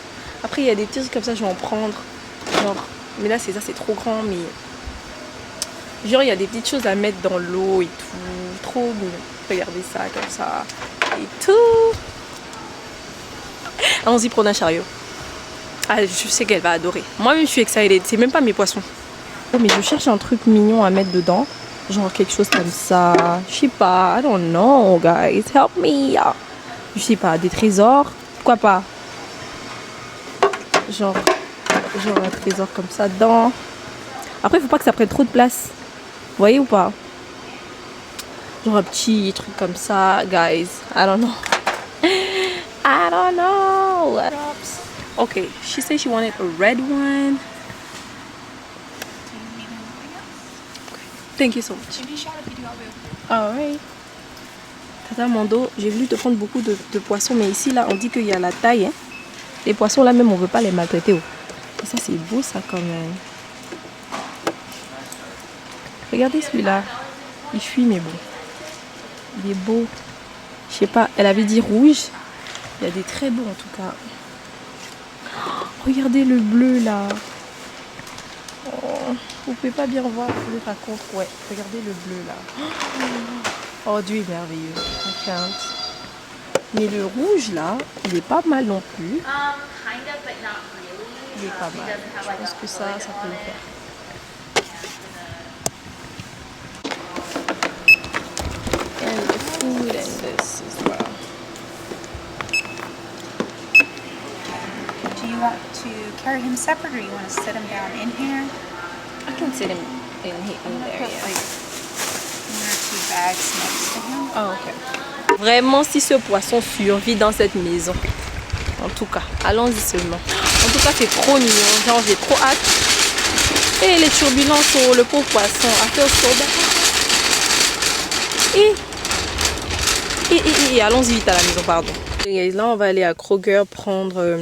Après il y a des petits trucs comme ça, je vais en prendre, genre, mais là c'est ça, c'est trop grand, mais genre il y a des petites choses à mettre dans l'eau et tout, trop bon. Regardez ça comme ça et tout. Allons-y prendre un chariot. Ah, je sais qu'elle va adorer. Moi-même, je suis excited. C'est même pas mes poissons. Oh, mais je cherche un truc mignon à mettre dedans. Genre quelque chose comme ça. Je sais pas. I don't know, guys. Help me. Je sais pas. Des trésors. Pourquoi pas? Genre un trésor comme ça dedans. Après, il faut pas que ça prenne trop de place. Vous voyez ou pas? Genre un petit truc comme ça, guys. I don't know. I don't know. What else? Okay, she said she wanted a red one. Thank you so much. Alright. Tata Mando, j'ai voulu te prendre beaucoup de poissons, mais ici, là, on dit qu'il y a la taille. Hein. Les poissons, là, même, on ne veut pas les maltraiter. Oh. Et ça, c'est beau, ça, quand même. Regardez celui-là. Il fuit, mais bon. Il est beau. Je sais pas, elle avait dit rouge. Il y a des très beaux, en tout cas. Oh, regardez le bleu, là. Oh, vous pouvez pas bien voir, je vous raconte. Ouais, regardez le bleu, là. Oh, Dieu est merveilleux. I can't. Mais le rouge, là, il est pas mal non plus. Kind of, but not really. Il est pas mal. Je pense que ça peut le faire. And the food and this as well. Do you want to carry him separate, or you want to sit him down in here? I can sit him in there. Put like 1 or 2 bags next to him. Ah, ok. Vraiment, si ce poisson survit dans cette maison. En tout cas, allons-y seulement. En tout cas, c'est trop mignon. Genre, j'ai trop hâte. Et les turbulences sur le pauvre poisson. After so bad. Et allons-y vite à la maison, pardon. Et là, on va aller à Kroger prendre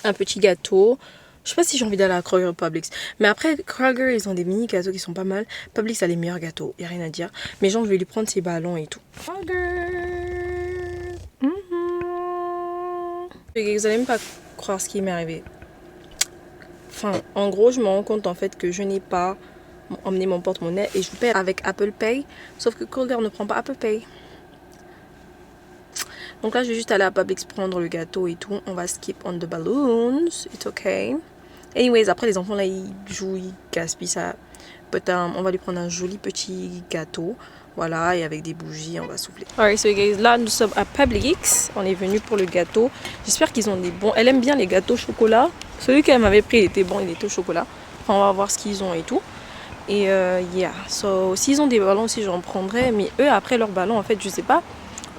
un petit gâteau. Je sais pas si j'ai envie d'aller à Kroger ou Publix. Mais après, Kroger, ils ont des mini gâteaux qui sont pas mal. Publix a les meilleurs gâteaux, y a rien à dire. Mais genre, je vais lui prendre ses ballons et tout. Kroger. Vous allez même pas croire ce qui m'est arrivé. Enfin, en gros, je me rends compte en fait que je n'ai pas emmené mon porte-monnaie et je paie avec Apple Pay. Sauf que Kroger ne prend pas Apple Pay. Donc là, je vais juste aller à Publix prendre le gâteau et tout. On va skip on the balloons. It's okay. Anyways, après les enfants là, ils jouent, ils gaspillent ça. But, on va lui prendre un joli petit gâteau. Voilà, et avec des bougies, on va souffler. Alright, so guys, là nous sommes à Publix. On est venu pour le gâteau. J'espère qu'ils ont des bons. Elle aime bien les gâteaux au chocolat. Celui qu'elle m'avait pris, il était bon, il était au chocolat. Enfin, on va voir ce qu'ils ont et tout. Et yeah, so s'ils ont des ballons aussi, j'en prendrai. Mais eux, après leurs ballons, en fait, je sais pas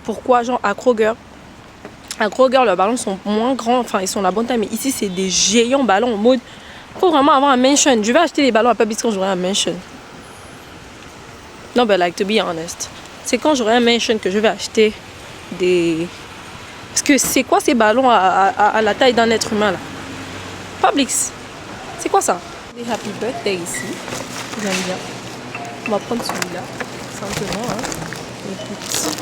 pourquoi, genre à Kroger, leurs ballons sont moins grands, enfin ils sont la bonne taille, mais ici c'est des géants ballons en mode, faut vraiment avoir un mansion. Je vais acheter les ballons à Publix quand j'aurai un mansion. Non, but like to be honest, c'est quand j'aurai un mansion que je vais acheter des... Parce que c'est quoi ces ballons à la taille d'un être humain là? Publix, c'est quoi ça? Des happy birthday ici, j'aime bien. On va prendre celui-là, simplement, hein. Écoute.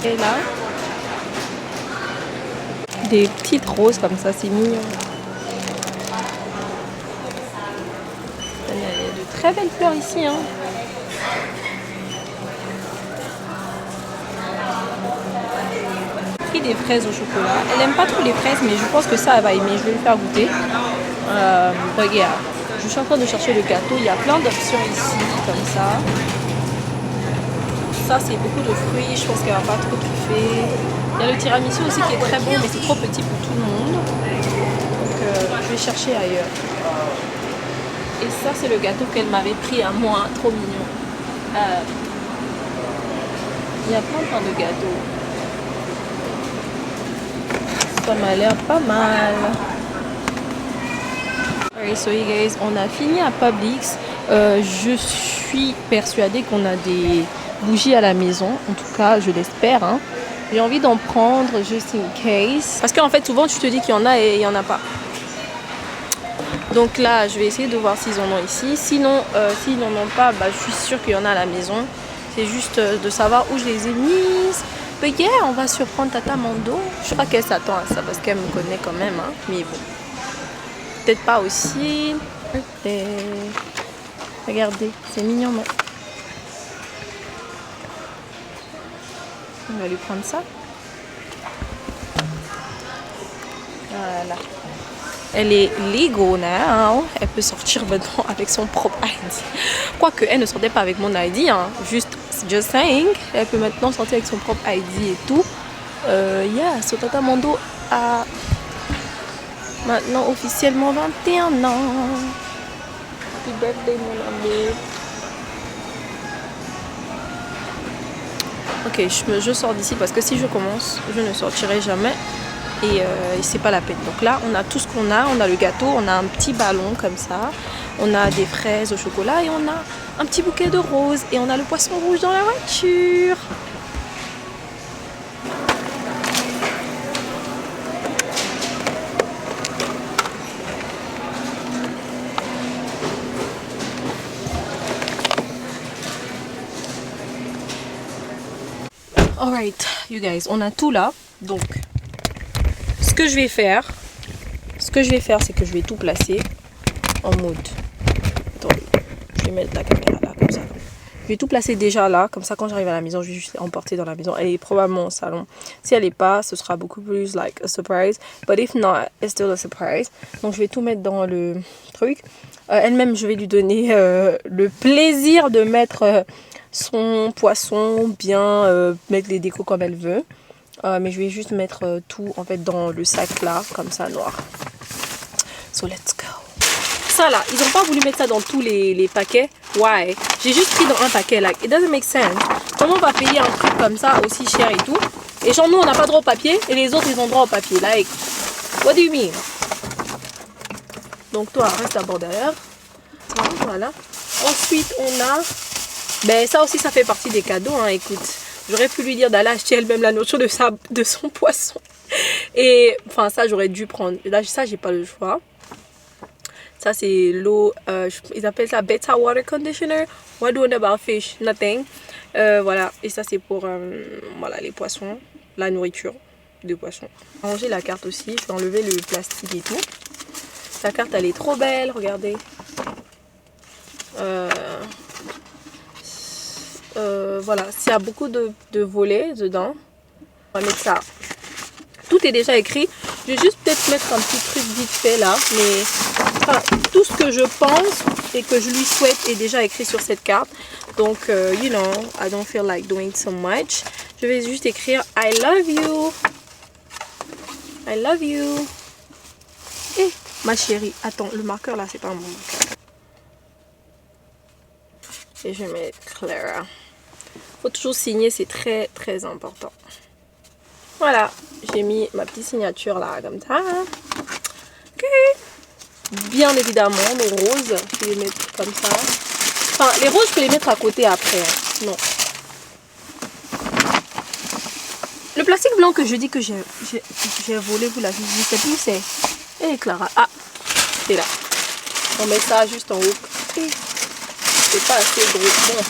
Et là, des petites roses comme ça, c'est mignon. Il y a de très belles fleurs ici, hein. Pris des fraises au chocolat. Elle aime pas trop les fraises, mais je pense que ça, elle va aimer. Je vais lui faire goûter. Regarde, je suis en train de chercher le gâteau. Il y a plein d'options ici, comme ça. Ça, c'est beaucoup de fruits. Je pense qu'elle va pas trop kiffer. Il y a le tiramisu aussi qui est très bon, mais c'est trop petit pour tout le monde. Donc, je vais chercher ailleurs. Et ça, c'est le gâteau qu'elle m'avait pris à moi. Trop mignon. Il y a plein de gâteaux. Ça m'a l'air pas mal. Alright, so you guys, on a fini à Publix. Je suis persuadée qu'on a des bougies à la maison. En tout cas, je l'espère. Hein. J'ai envie d'en prendre just in case. Parce qu'en fait, souvent, tu te dis qu'il y en a et il n'y en a pas. Donc là, je vais essayer de voir s'ils en ont ici. Sinon, s'ils n'en ont pas, bah, je suis sûre qu'il y en a à la maison. C'est juste de savoir où je les ai mises. Mais yeah, on va surprendre Tata Mando. Je crois qu'elle s'attend à ça parce qu'elle me connaît quand même. Hein. Mais bon, peut-être pas aussi. Et... regardez, c'est mignon. Mais... on va lui prendre ça. Voilà. Elle est legal now. Elle peut sortir maintenant avec son propre ID. Quoique elle ne sortait pas avec mon ID. Hein. Just saying. Elle peut maintenant sortir avec son propre ID et tout. Yeah, so Tata Mando a maintenant officiellement 21 ans. Happy birthday mon amour. Ok, je sors d'ici parce que si je commence, je ne sortirai jamais. Et c'est pas la peine. Donc là, on a tout ce qu'on a. On a le gâteau, on a un petit ballon comme ça. On a des fraises au chocolat et on a un petit bouquet de roses. Et on a le poisson rouge dans la voiture. Alright, you guys, on a tout là. Donc, ce que je vais faire, c'est que je vais tout placer en mode. Attendez, je vais mettre la caméra là, comme ça. Je vais tout placer déjà là, comme ça quand j'arrive à la maison, je vais juste l'emporter dans la maison. Elle est probablement au salon. Si elle n'est pas, ce sera beaucoup plus like a surprise. But if not, it's still a surprise. Donc je vais tout mettre dans le truc. Elle-même, je vais lui donner le plaisir de mettre son poisson, bien mettre les décos comme elle veut. Mais je vais juste mettre tout en fait dans le sac là, comme ça, noir. So let's go. Ça là, ils n'ont pas voulu mettre ça dans tous les paquets. Why? J'ai juste pris dans un paquet, like, it doesn't make sense. Comment on va payer un truc comme ça aussi cher et tout? Et genre nous on n'a pas droit au papier et les autres ils ont droit au papier. Like, what do you mean? Donc toi reste d'abord derrière. Voilà. Ensuite on a, ben ça aussi ça fait partie des cadeaux, hein, écoute. J'aurais pu lui dire d'aller acheter elle-même la nourriture de son poisson. Et enfin ça j'aurais dû prendre. Là ça j'ai pas le choix. Ça c'est l'eau, ils appellent ça Beta Water Conditioner. What doing about fish? Nothing. Voilà, et ça c'est pour voilà, les poissons, la nourriture de poissons. Ranger la carte aussi, je vais enlever le plastique et tout. La carte elle est trop belle, regardez. Voilà, s'il y a beaucoup de volets dedans, on va mettre ça. Tout est déjà écrit. Je vais juste peut-être mettre un petit truc vite fait là, mais enfin, tout ce que je pense et que je lui souhaite est déjà écrit sur cette carte. Donc, you know, I don't feel like doing so much. Je vais juste écrire I love you. I love you. Et ma chérie, attends, le marqueur là, c'est pas un bon marqueur. Et je vais mettre Clara. Faut toujours signer, c'est très très important. Voilà, j'ai mis ma petite signature là, comme ça. Ok. Bien évidemment, mes roses, je vais les mettre comme ça. Enfin, les roses, je peux les mettre à côté après. Hein. Non. Le plastique blanc que je dis que j'ai volé, vous l'avez vu, c'est plus c'est. Et Clara, ah, c'est là. On met ça juste en haut. C'est pas assez gros. Bon,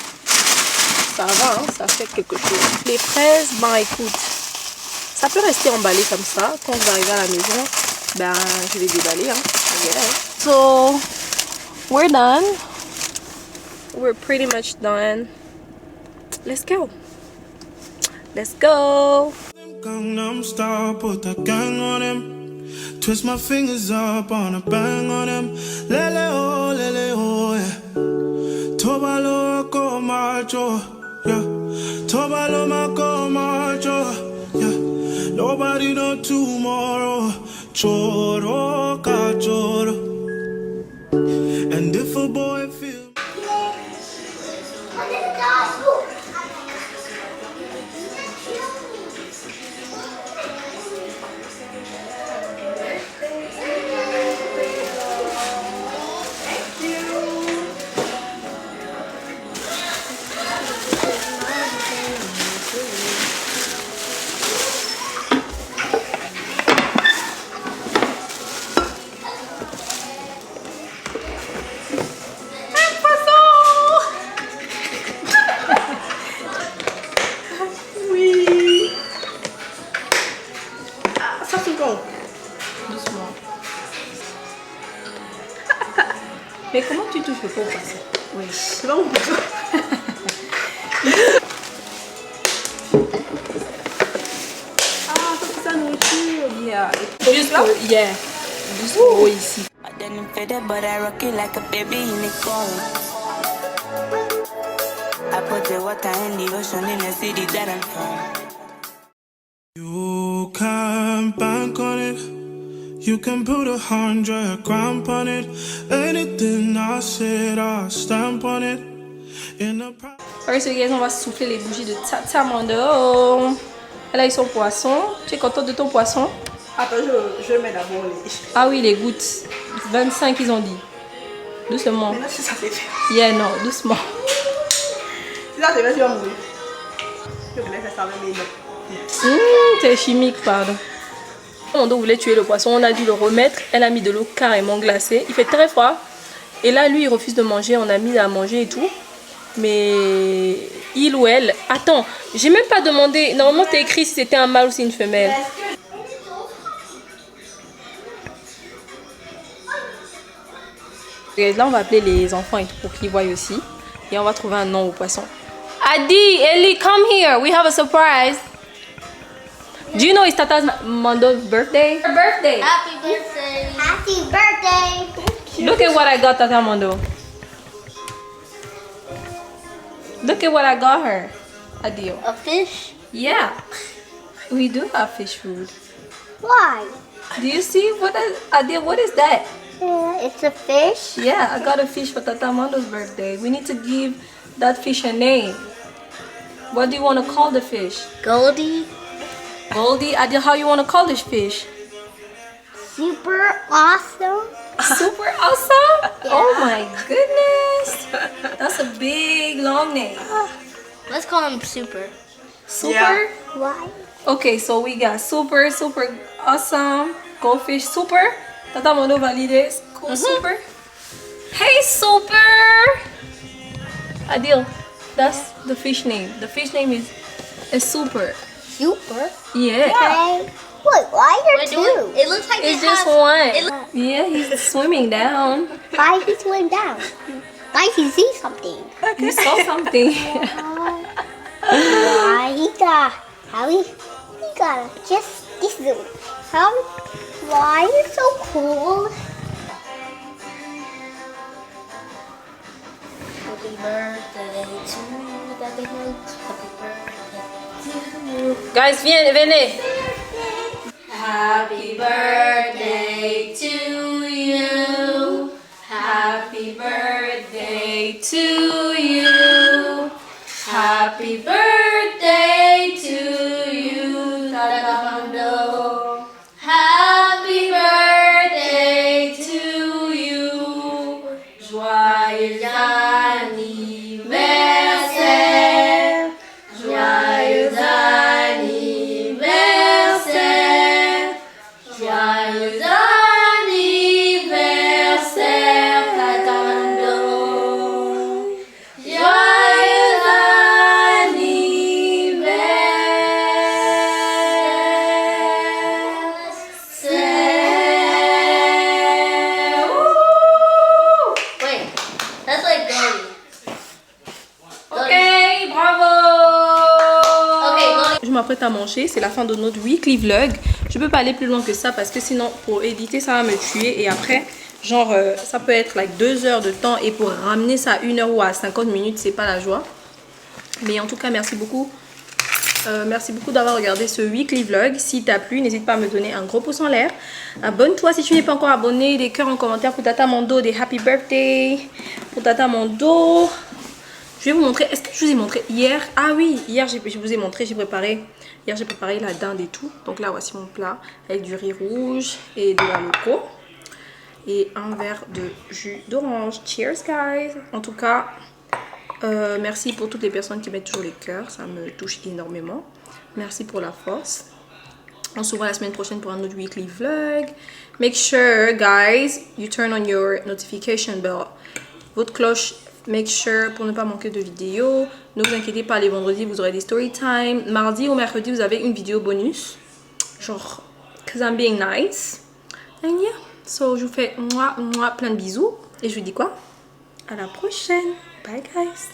ça va, hein, ça fait quelque chose. Les fraises, ben écoute. Ça peut rester emballé comme ça. Quand je vais arriver à la maison, ben, je vais déballer. Hein. Yeah. So, we're done. We're pretty much done. Let's go. Let's go. Gangnam Style, put the gang on him. Twist my fingers up on a bang on him. Lele oh, yeah. Tobalo ko macho, yeah. Tobalo mako macho, yeah. Nobody know tomorrow. Choro ka choro. And if a boy feel doucement. Mais comment tu touches le pot passer? Oui, c'est pas mon pot. Ah, ça c'est sa nourriture. Yeah. Juste là? Yeah. Juste pour ici. I didn't fit it, but I rock it like a baby in the cold. I put the water in the ocean in the city that I'm from. you can bank on it. You can put 100 grand on it. Anything I said, I'll stamp on it. In the Alright, so guys, on va souffler les bougies de Tatamando. Elle a eu son poisson. Tu es contente de ton poisson? Attends, je mets d'abord les... Ah oui, les gouttes. 25, ils ont dit. Doucement. Maintenant, si ça c'est fait. Yeah, non, doucement. Si ça c'est fait, tu vas mourir. Je voulais faire ça avec mes mains. C'est chimique, pardon. On voulait tuer le poisson, on a dû le remettre. Elle a mis de l'eau carrément glacée. Il fait très froid. Et là, lui, il refuse de manger. On a mis à manger et tout. Mais il ou elle... Attends, j'ai même pas demandé. Normalement, t'es écrit si c'était un mâle ou si une femelle. Et là, on va appeler les enfants et tout pour qu'ils voient aussi. Et on va trouver un nom au poisson. Adi, Ellie, come here. We have a surprise. Do you know it's Tata's Mondo's birthday? Her birthday. Happy birthday. Happy birthday. Look at what I got Tata Mondo. Look at what I got her. Adio. A fish? Yeah. We do have fish food. Why? Do you see what Adio, what is that? Yeah, it's a fish. Yeah, I got a fish for Tata Mondo's birthday. We need to give that fish a name. What do you want to call the fish? Goldie. Goldie, Adio, how you want to call this fish? Super awesome. Super awesome? Oh my goodness. That's a big long name. Let's call him Super. Super? Yeah. Why? Okay, so we got super awesome goldfish. Super. Tata Mondo valide. Cool, super. Hey, super. Adil, that's the fish name. The fish name is super. Super? Yeah. Hey. Wait, why are there two? It looks like It's just one. Yeah, he's swimming down. Why he swim down? Why he see something? You saw something. Why he got? How he got just this little? How? Why is so cool? Happy birthday to you, Daddy Luke. Happy birthday to you. Guys, venez. Happy birthday to you. Happy birthday to you. Happy birthday to you, Tata Mondo. Happy birthday to you. Joyeux anniversaire. Joyeux anniversaire. Joyeux anniversaire, Tata Mondo. Joyeux anniversaire. Woo! Wait, that's like Goldie. Ok, bravo. Okay, Goldie. Je m'apprête à manger, c'est la fin de notre weekly vlog. Je peux pas aller plus loin que ça parce que sinon pour éditer ça va me tuer et après genre ça peut être like 2 heures de temps et pour ramener ça à 1 heure ou à 50 minutes c'est pas la joie. Mais en tout cas merci beaucoup d'avoir regardé ce weekly vlog. Si t'as plu, n'hésite pas à me donner un gros pouce en l'air. Abonne-toi si tu n'es pas encore abonné, des cœurs en commentaire pour Tata Mondo, des happy birthday pour Tata Mondo. Je vais vous montrer, est-ce que je vous ai montré hier? Ah oui, hier je vous ai montré, j'ai préparé la dinde et tout. Donc là voici mon plat avec du riz rouge et de la loco. Et un verre de jus d'orange. Cheers guys. En tout cas, merci pour toutes les personnes qui mettent toujours les cœurs, ça me touche énormément. Merci pour la force. On se voit la semaine prochaine pour un autre weekly vlog. Make sure guys, you turn on your notification bell. Votre cloche. Make sure pour ne pas manquer de vidéos. Ne vous inquiétez pas, les vendredis vous aurez des story time. Mardi ou mercredi vous avez une vidéo bonus. Genre, cause I'm being nice. And yeah, so je vous fais plein de bisous. Et je vous dis quoi? À la prochaine. Bye guys.